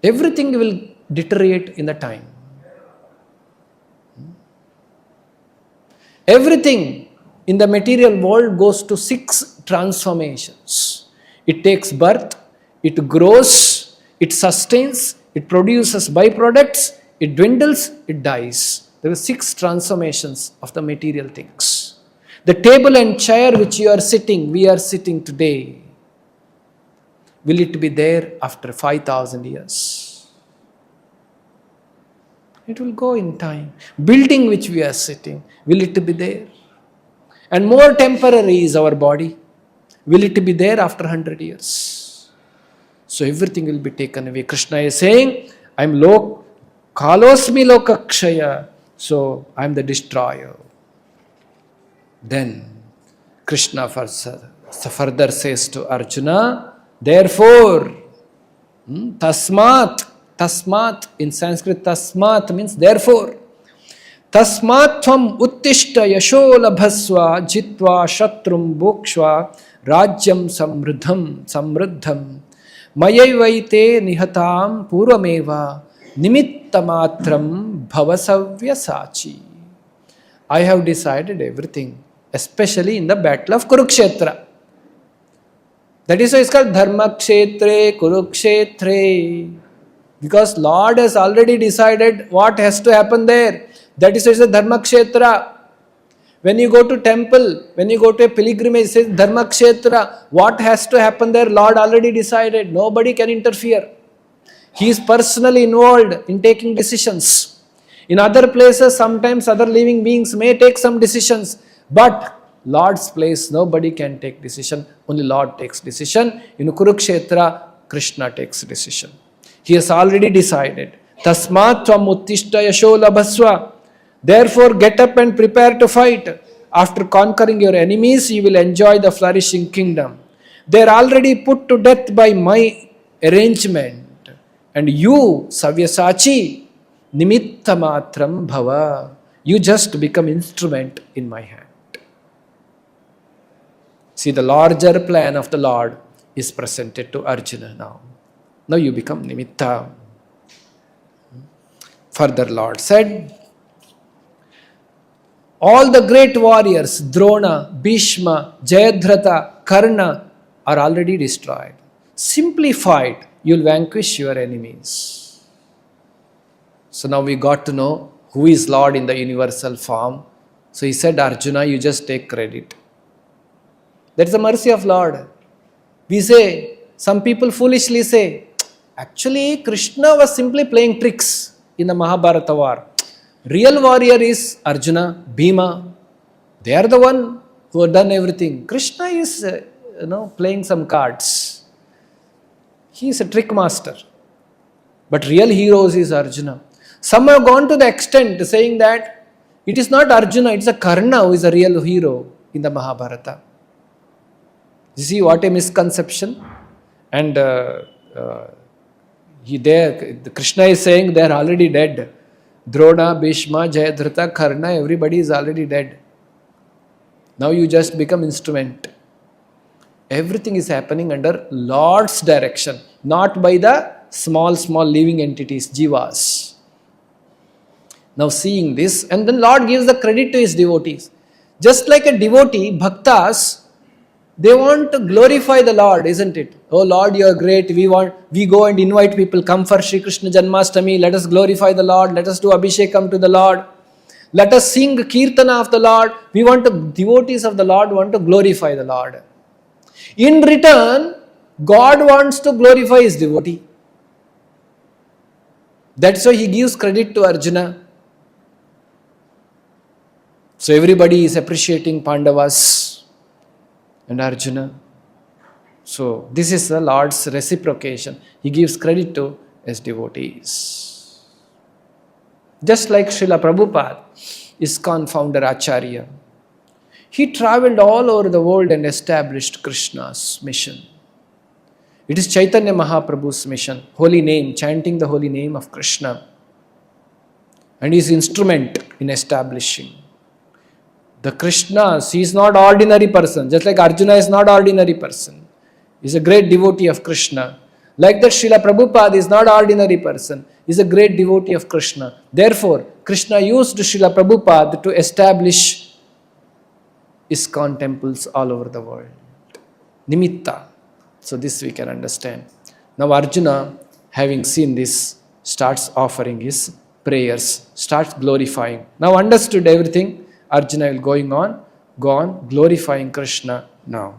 Everything will deteriorate in the time. Everything in the material world goes to 6 transformations. It takes birth, it grows, it sustains, it produces byproducts, it dwindles, it dies. There are 6 transformations of the material things. The table and chair which you are sitting, we are sitting today, will it be there after 5,000 years? It will go in time. Building which we are sitting, will it be there? And more temporary is our body. Will it be there after 100 years? So everything will be taken away. Krishna is saying, I am Kalosmi Lokakshaya. So I am the destroyer. Then Krishna further says to Arjuna, therefore, Tasmat, in Sanskrit, Tasmat means therefore. Tasmat tvam uttishta yasho labhasva jitva shatrum bhokshva rajyam samruddham mayaivaite nihatam purvameva nimittamatram bhavasavya sachi. I have decided everything, especially in the battle of Kurukshetra. That is why it's called Dharmakshetre, Kurukshetre. Because Lord has already decided what has to happen there. That is why it's a Dharmakshetra. When you go to temple, when you go to a pilgrimage, it says Dharmakshetra. What has to happen there, Lord already decided. Nobody can interfere. He is personally involved in taking decisions. In other places, sometimes other living beings may take some decisions. But Lord's place, nobody can take decision. Only Lord takes decision. In Kurukshetra, Krishna takes decision. He has already decided. Tasmat tvam uttishta yasho labhasva. Therefore, get up and prepare to fight. After conquering your enemies, you will enjoy the flourishing kingdom. They are already put to death by my arrangement. And you, Savyasachi, nimitta matram bhava. You just become instrument in my hand. See, the larger plan of the Lord is presented to Arjuna now. Now you become nimitta. Further, Lord said, all the great warriors, Drona, Bhishma, Jayadratha, Karna, are already destroyed. Simply fight, you'll vanquish your enemies. So now we got to know who is Lord in the universal form. So he said, Arjuna, you just take credit. That's the mercy of Lord. We say, some people foolishly say, actually Krishna was simply playing tricks in the Mahabharata war. Real warrior is Arjuna, Bhima. They are the one who have done everything. Krishna is, playing some cards. He is a trick master. But real heroes is Arjuna. Some have gone to the extent saying that it is not Arjuna, it is a Karna who is a real hero in the Mahabharata. You see what a misconception. And Krishna is saying they are already dead. Drona, Bhishma, Jayadratha, Karna, everybody is already dead. Now you just become instrument. Everything is happening under Lord's direction, not by the small living entities, jivas. Now seeing this, and then Lord gives the credit to his devotees. Just like a devotee, bhaktas, they want to glorify the Lord, isn't it? Oh Lord, you are great. We go and invite people, come for Shri Krishna Janmashtami. Let us glorify the Lord. Let us do Abhishekam to the Lord. Let us sing Kirtana of the Lord. Devotees of the Lord want to glorify the Lord. In return, God wants to glorify his devotee. That's why he gives credit to Arjuna. So everybody is appreciating Pandavas and Arjuna. So this is the Lord's reciprocation. He gives credit to his devotees. Just like Srila Prabhupada, ISKCON founder Acharya, he travelled all over the world and established Krishna's mission. It is Chaitanya Mahaprabhu's mission, holy name, chanting the holy name of Krishna. And he is instrument in establishing. The Krishna, he is not ordinary person, just like Arjuna is not ordinary person. He is a great devotee of Krishna. Like that, Srila Prabhupada is not ordinary person. He is a great devotee of Krishna. Therefore, Krishna used Srila Prabhupada to establish ISKCON temples all over the world. Nimitta. So this we can understand. Now Arjuna, having seen this, starts offering his prayers, starts glorifying. Now understood everything, Arjuna will go on glorifying Krishna now.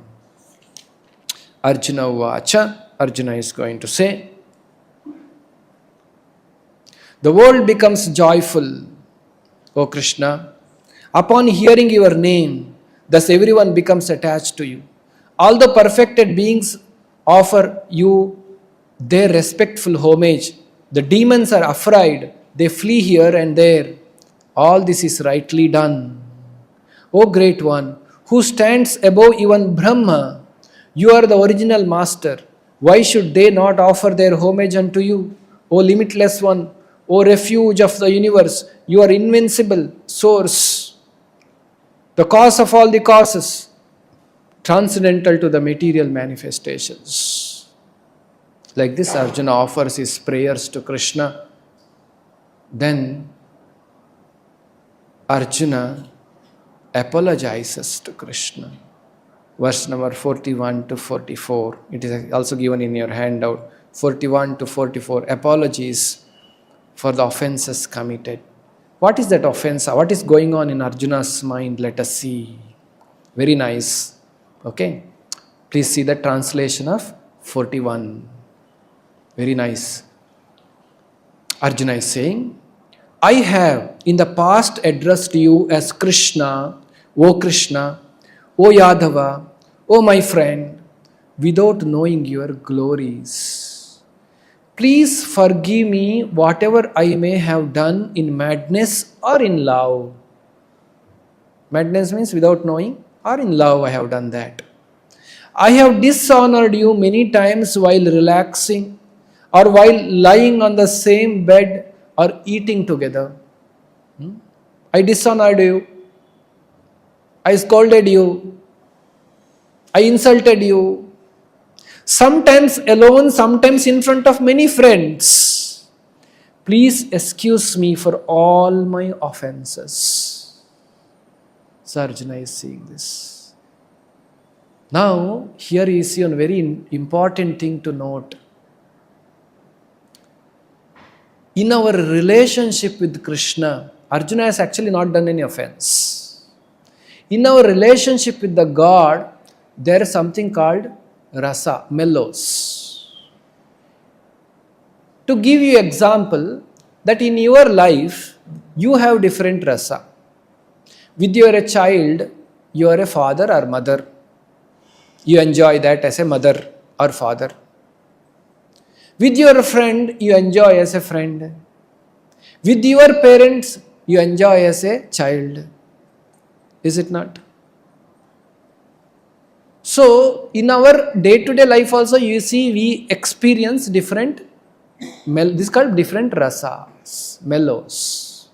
Arjuna Uvacha, Arjuna is going to say, the world becomes joyful, O Krishna, upon hearing your name, thus everyone becomes attached to you. All the perfected beings offer you their respectful homage. The demons are afraid, they flee here and there. All this is rightly done. O Great One, who stands above even Brahma, you are the original master. Why should they not offer their homage unto you? O limitless one, O refuge of the universe, you are invincible source, the cause of all the causes, transcendental to the material manifestations. Like this, Arjuna offers his prayers to Krishna. Then Arjuna apologizes to Krishna. Verse number 41 to 44. It is also given in your handout. 41 to 44. Apologies for the offenses committed. What is that offense? What is going on in Arjuna's mind? Let us see. Very nice. Okay. Please see the translation of 41. Very nice. Arjuna is saying, I have in the past addressed you as Krishna, O Yadava, O my friend, without knowing your glories. Please forgive me whatever I may have done in madness or in love. Madness means without knowing, or in love I have done that. I have dishonored you many times while relaxing or while lying on the same bed or eating together. I dishonored you. I scolded you. I insulted you. Sometimes alone, sometimes in front of many friends. Please excuse me for all my offenses. So Arjuna is saying this. Now, here is a very important thing to note. In our relationship with Krishna, Arjuna has actually not done any offense. In our relationship with the God, there is something called rasa, mellows. To give you example, that in your life, you have different rasa. With your child, you are a father or mother. You enjoy that as a mother or father. With your friend, you enjoy as a friend. With your parents, you enjoy as a child. Is it not? So, in our day-to-day life also, you see, we experience different, this is called different rasas, mellows.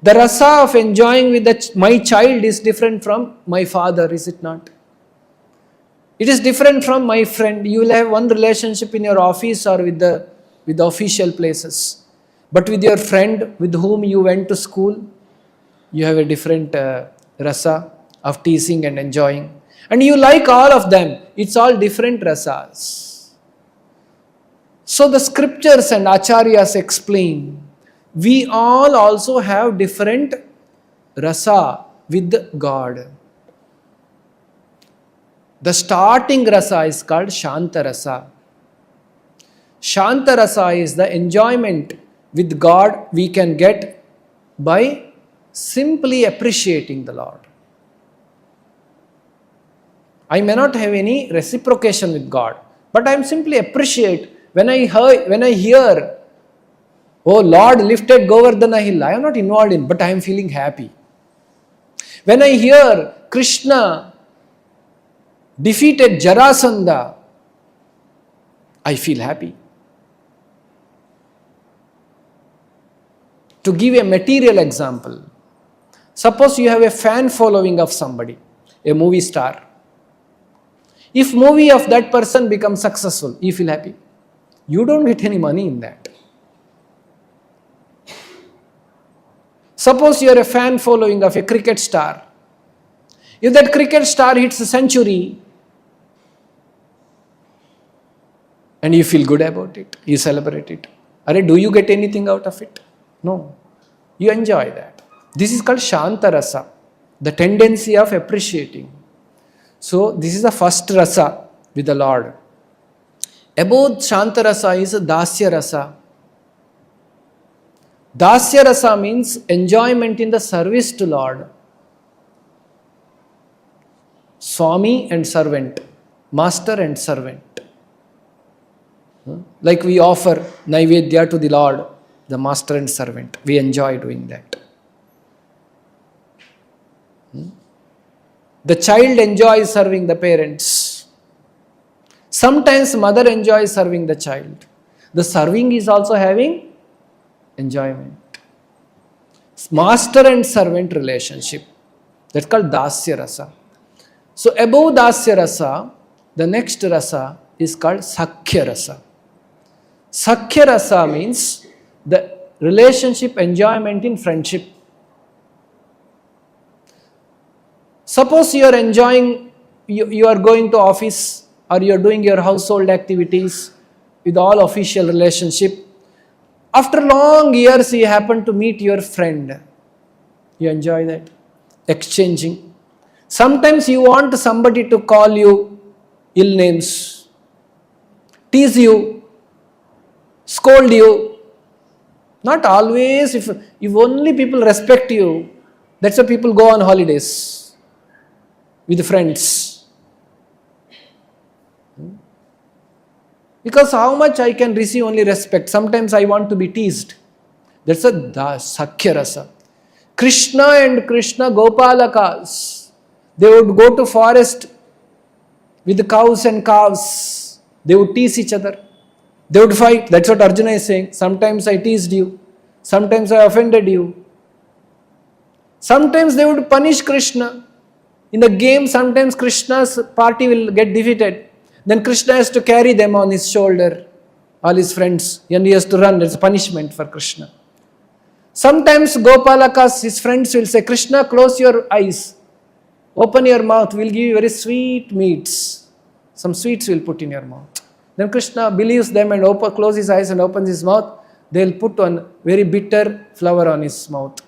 The rasa of enjoying with my child is different from my father, is it not? It is different from my friend. You will have one relationship in your office or with the official places. But with your friend with whom you went to school, you have a different rasa of teasing and enjoying. And you like all of them. It's all different rasas. So the scriptures and acharyas explain, we all also have different rasa with God. The starting rasa is called Shanta rasa. Shanta rasa is the enjoyment with God we can get by simply appreciating the Lord. I may not have any reciprocation with God, but I am simply appreciate when I hear, oh Lord lifted Govardhana hill, I am not involved in, but I am feeling happy. When I hear Krishna defeated Jarasandha, I feel happy. To give a material example, suppose you have a fan following of somebody, a movie star. If movie of that person becomes successful, you feel happy. You don't get any money in that. Suppose you are a fan following of a cricket star. If that cricket star hits a century, and you feel good about it, you celebrate it. Do you get anything out of it? No. You enjoy that. This is called Shanta rasa, the tendency of appreciating. So this is the first rasa with the Lord. Above Shanta rasa is Dasya rasa. Dasya rasa means enjoyment in the service to Lord. Swami and servant, master and servant. Like we offer Naivedya to the Lord, the master and servant. We enjoy doing that. The child enjoys serving the parents. Sometimes mother enjoys serving the child. The serving is also having enjoyment. Master and servant relationship. That's called Dasya rasa. So above Dasya rasa, the next rasa is called Sakhya rasa. Sakhya rasa means the relationship enjoyment in friendship. Suppose you are enjoying, you are going to office or you are doing your household activities with all official relationship. After long years you happen to meet your friend. You enjoy that. Exchanging. Sometimes you want somebody to call you ill names, tease you, scold you. Not always. If only people respect you, that's why people go on holidays with friends. Because how much I can receive only respect. Sometimes I want to be teased. That's a Sakhya rasa. Krishna and Krishna Gopalakas, they would go to forest with the cows and calves. They would tease each other. They would fight. That's what Arjuna is saying. Sometimes I teased you. Sometimes I offended you. Sometimes they would punish Krishna. In the game, sometimes Krishna's party will get defeated. Then Krishna has to carry them on his shoulder, all his friends, and he has to run. It's a punishment for Krishna. Sometimes Gopalakas, his friends will say, Krishna, close your eyes. Open your mouth. We'll give you very sweet meats. Some sweets we'll put in your mouth. Then Krishna believes them and closes his eyes and opens his mouth. They'll put one very bitter flower on his mouth.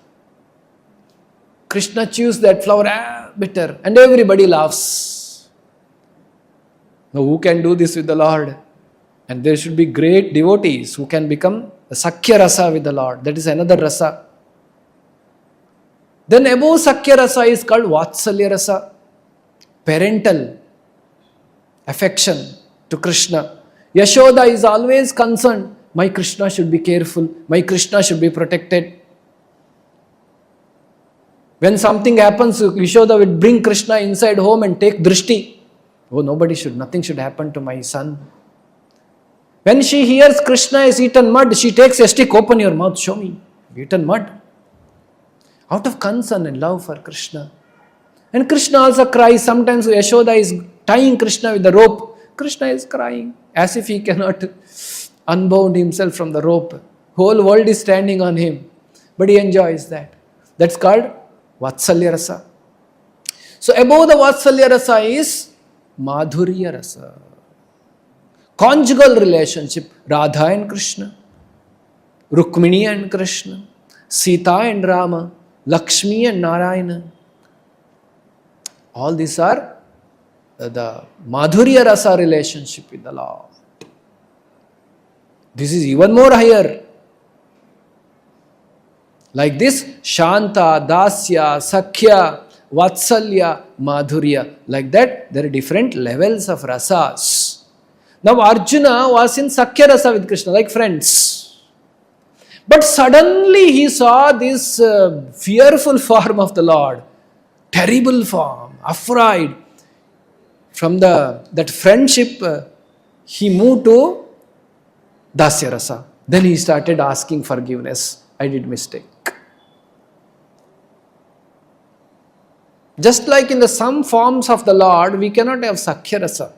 Krishna chews that flower, bitter, and everybody laughs. Now who can do this with the Lord? And there should be great devotees who can become the Sakya Rasa with the Lord. That is another Rasa. Then above Sakya Rasa is called Vatsalya Rasa. Parental affection to Krishna. Yashoda is always concerned. My Krishna should be careful. My Krishna should be protected. When something happens, Yashoda would bring Krishna inside home and take drishti. Oh, nothing should happen to my son. When she hears Krishna has eaten mud, she takes a stick, open your mouth, show me. Eaten mud. Out of concern and love for Krishna. And Krishna also cries. Sometimes Yashoda is tying Krishna with the rope. Krishna is crying as if he cannot unbound himself from the rope. Whole world is standing on him. But he enjoys that. That's called Vatsalya Rasa. So above the Vatsalya Rasa is Madhurya Rasa. Conjugal relationship. Radha and Krishna. Rukmini and Krishna. Sita and Rama. Lakshmi and Narayana. All these are the Madhurya Rasa relationship with the Lord. This is even more higher. Like this, Shanta, Dasya, Sakhya, Vatsalya, Madhurya. Like that, there are different levels of rasas. Now Arjuna was in Sakhya Rasa with Krishna, like friends. But suddenly he saw this fearful form of the Lord. Terrible form, afraid. From that friendship, he moved to Dasya Rasa. Then he started asking forgiveness. I did mistake. Just like in the some forms of the Lord, we cannot have Sakhya Rasa.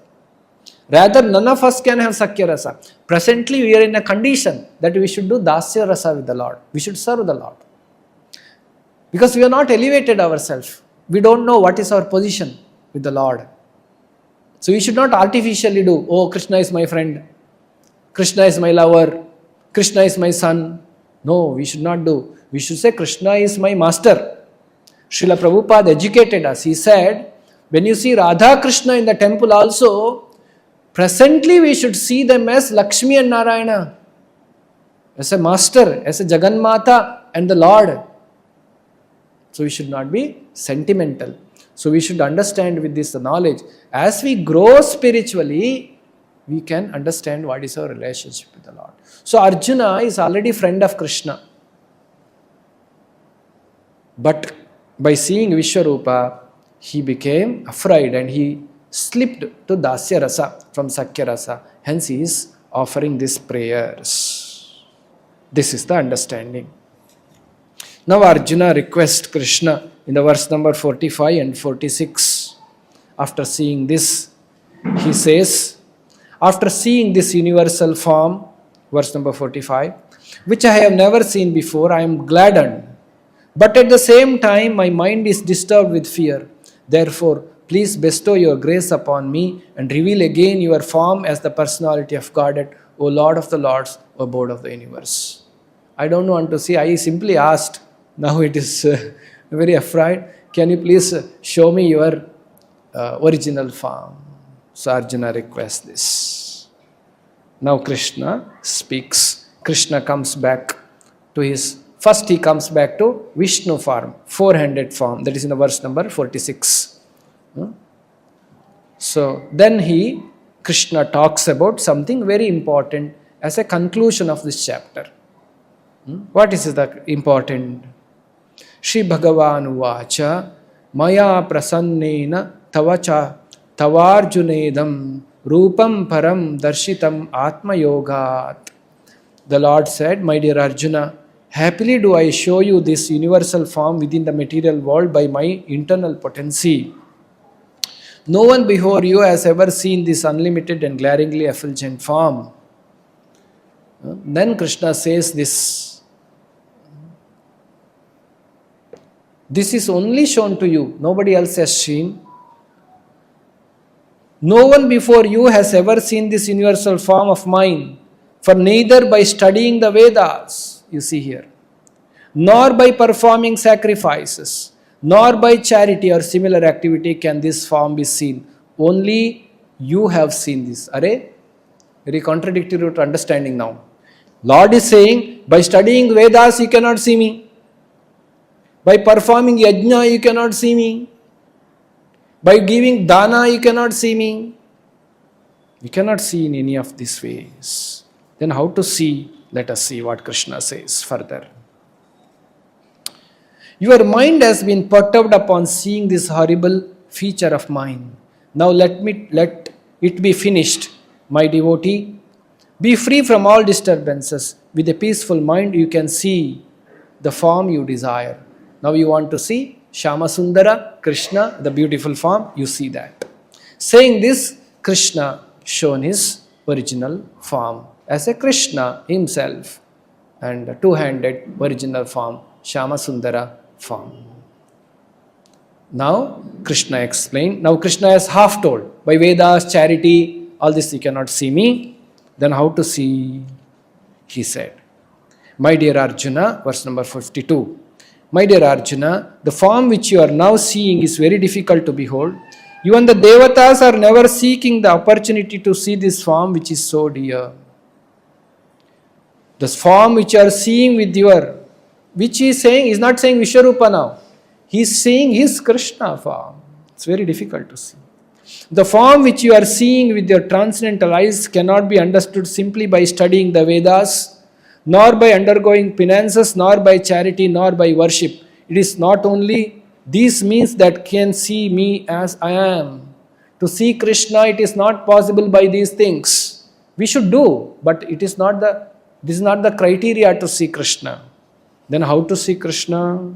Rather, none of us can have Sakhya Rasa. Presently, we are in a condition that we should do Dasya Rasa with the Lord. We should serve the Lord. Because we are not elevated ourselves. We don't know what is our position with the Lord. So we should not artificially do, oh, Krishna is my friend. Krishna is my lover. Krishna is my son. No, we should not do. We should say, Krishna is my master. Srila Prabhupada educated us. He said, when you see Radha Krishna in the temple also, presently we should see them as Lakshmi and Narayana. As a master, as a Jagannatha and the Lord. So we should not be sentimental. So we should understand with this knowledge. As we grow spiritually, we can understand what is our relationship with the Lord. So Arjuna is already friend of Krishna. But by seeing Vishwarupa, he became afraid and he slipped to Dasya Rasa from Sakhya Rasa. Hence he is offering these prayers. This is the understanding. Now Arjuna requests Krishna in the verse number 45 and 46. After seeing this, he says, after seeing this universal form, verse number 45, which I have never seen before, I am gladdened. But at the same time, my mind is disturbed with fear. Therefore, please bestow your grace upon me and reveal again your form as the personality of Godhead, O Lord of the Lords, O Abode of the universe. I don't want to see. I simply asked. Now it is very afraid. Can you please show me your original form? So Arjuna requests this. Now Krishna speaks. Krishna comes back to his, first he comes back to Vishnu form, four-handed form. That is in the verse number 46. So then Krishna talks about something very important as a conclusion of this chapter. What is the important? Shri Bhagavan Uvacha Maya Prasannena Tavacha tavarjunedam rupam param darshitam atma yogat. The Lord said, my dear Arjuna, happily do I show you this universal form within the material world by my internal potency. No one before you has ever seen this unlimited and glaringly effulgent form. Then Krishna says this. This is only shown to you. Nobody else has seen. No one before you has ever seen this universal form of mine. For neither by studying the Vedas, you see here, nor by performing sacrifices, nor by charity or similar activity can this form be seen. Only you have seen this. Array? Very contradictory to understanding now. Lord is saying, by studying Vedas you cannot see me. By performing yajna you cannot see me. By giving dana you cannot see me. You cannot see in any of these ways. Then how to see? Let us see what Krishna says further. Your mind has been perturbed upon seeing this horrible feature of mine. Now let it be finished, my devotee. Be free from all disturbances. With a peaceful mind you can see the form you desire. Now you want to see Shama Sundara, Krishna, the beautiful form, you see that. Saying this, Krishna shown his original form as a Krishna himself and a two-handed original form, Shama Sundara form. Now Krishna explained. Now Krishna has half told. By Vedas, charity, all this you cannot see me. Then how to see? He said, my dear Arjuna, verse number 52. My dear Arjuna, the form which you are now seeing is very difficult to behold. Even the Devatas are never seeking the opportunity to see this form which is so dear. The form which you are seeing with your, which he is saying, he is not saying Vishwarupa now. He is saying his Krishna form. It's very difficult to see. The form which you are seeing with your transcendental eyes cannot be understood simply by studying the Vedas, nor by undergoing penances, nor by charity, nor by worship. It is not only these means that can see me as I am. To see Krishna, it is not possible by these things. We should do, but this is not the criteria to see Krishna. Then how to see Krishna?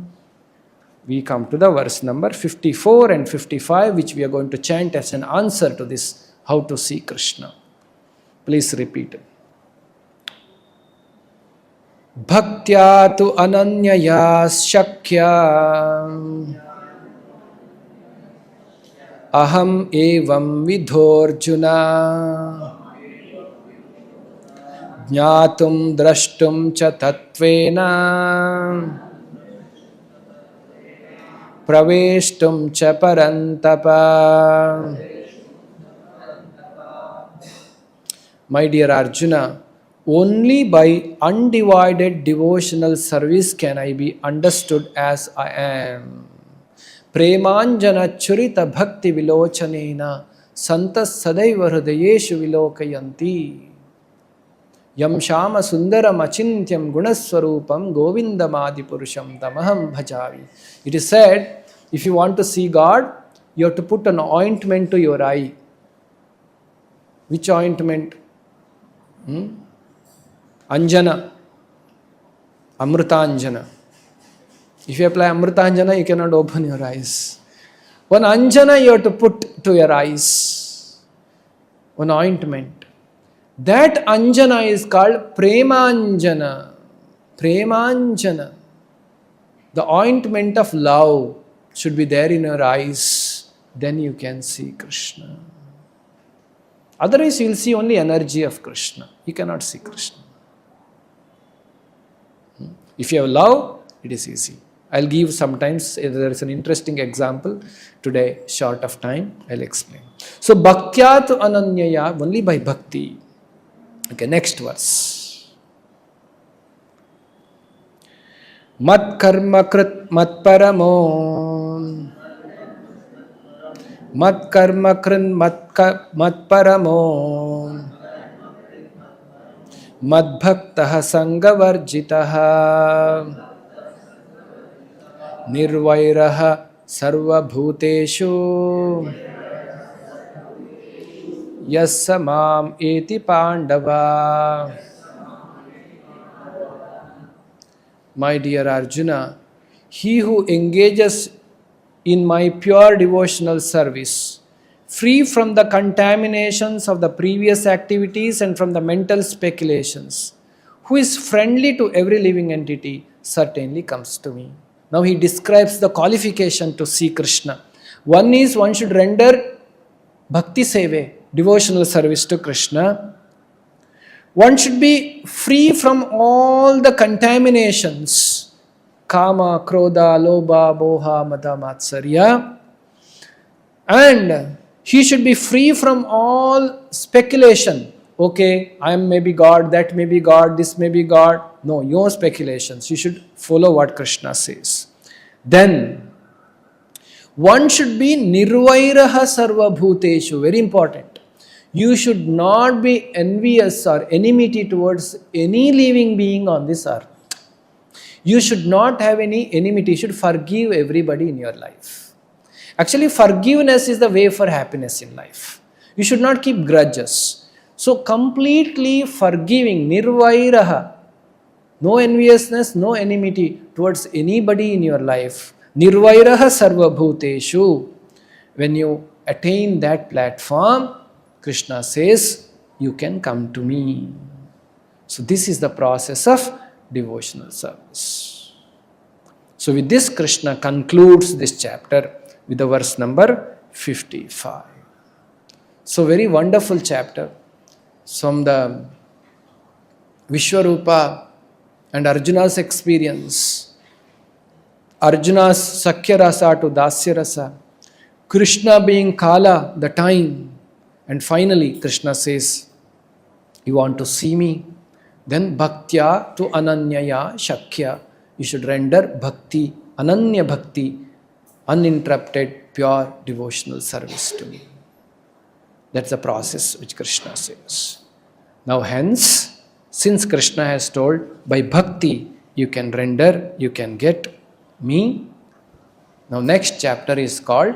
We come to the verse number 54 and 55, which we are going to chant as an answer to this, how to see Krishna. Please repeat it. Bhaktya tu ananyaya shakya aham evam vidhorjuna jnatum drashtum cha tatvena praveshtum cha parantapa. My dear Arjuna, only by undivided devotional service can I be understood as I am. Premanjana churita bhakti vilochanena santas sadaiva hridayeshu vilokayanti. Yam shama sundaram achintyam gunaswarupam govindamadi purusham tamaham bhajavi. It is said, if you want to see God, you have to put an ointment to your eye. Which ointment? Anjana. Amrutanjana. If you apply Amrutanjana, you cannot open your eyes. One Anjana you have to put to your eyes. One ointment. That Anjana is called Premanjana. Premanjana. The ointment of love should be there in your eyes. Then you can see Krishna. Otherwise you will see only energy of Krishna. You cannot see Krishna. If you have love, it is easy. I'll give sometimes, there is an interesting example. Today, short of time, I'll explain. So, bhaktya tu ananyaya, only by bhakti. Okay, next verse. Mat karma krit mat paramo. Mat karma krit mat paramo. Mad bhaktaha sangavarjitaha. Nirvairaha sarva bhuteshu yassa mam eti Pandava. My dear Arjuna, he who engages in my pure devotional service, free from the contaminations of the previous activities and from the mental speculations, who is friendly to every living entity, certainly comes to me. Now he describes the qualification to see Krishna. One is one should render bhakti seve, devotional service to Krishna. One should be free from all the contaminations, kama, krodha, lobha, boha, mada, matsarya, and he should be free from all speculation. Okay, I am maybe God, that may be God, this may be God. No, your speculations. You should follow what Krishna says. Then, one should be nirvairaha sarva bhuteshu. Very important. You should not be envious or enmity towards any living being on this earth. You should not have any enmity. You should forgive everybody in your life. Actually, forgiveness is the way for happiness in life. You should not keep grudges. So, completely forgiving, nirvairaha, no enviousness, no enmity towards anybody in your life. Nirvairaha sarva bhuteshu. When you attain that platform, Krishna says, you can come to me. So this is the process of devotional service. So with this, Krishna concludes this chapter with the verse number 55. So very wonderful chapter. From the Vishwarupa and Arjuna's experience, Arjuna's Sakhya Rasa to Dasya Rasa, Krishna being Kala, the time, and finally Krishna says, you want to see me? Then Bhaktya to Ananyaya Shakya. You should render Bhakti, Ananya Bhakti, uninterrupted, pure devotional service to me. That's the process which Krishna says. Now hence, since Krishna has told, by Bhakti you can render, you can get me. Now next chapter is called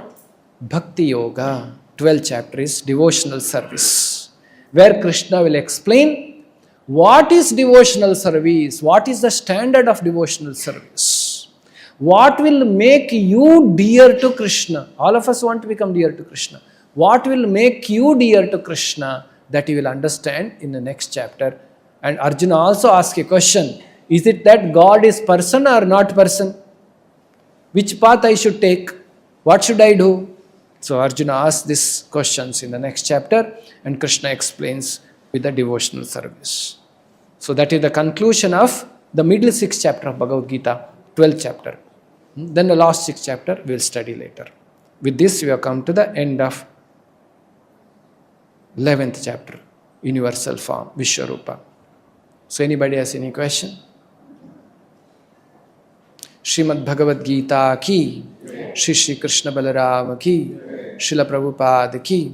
Bhakti Yoga. 12th chapter is devotional service, where Krishna will explain what is devotional service, what is the standard of devotional service, what will make you dear to Krishna. All of us want to become dear to Krishna. What will make you dear to Krishna, that you will understand in the next chapter. And Arjuna also asks a question, is it that God is person or not person? Which path I should take? What should I do? So Arjuna asks these questions in the next chapter, and Krishna explains with the devotional service. So that is the conclusion of the middle 6th chapter of Bhagavad Gita, 12th chapter. Then the last 6th chapter we will study later. With this we have come to the end of 11th chapter, universal form, Vishwarupa. So anybody has any question? Srimad Bhagavad Gita ki, Shri Shri Krishna Balarama ki, Srila Prabhupada ki.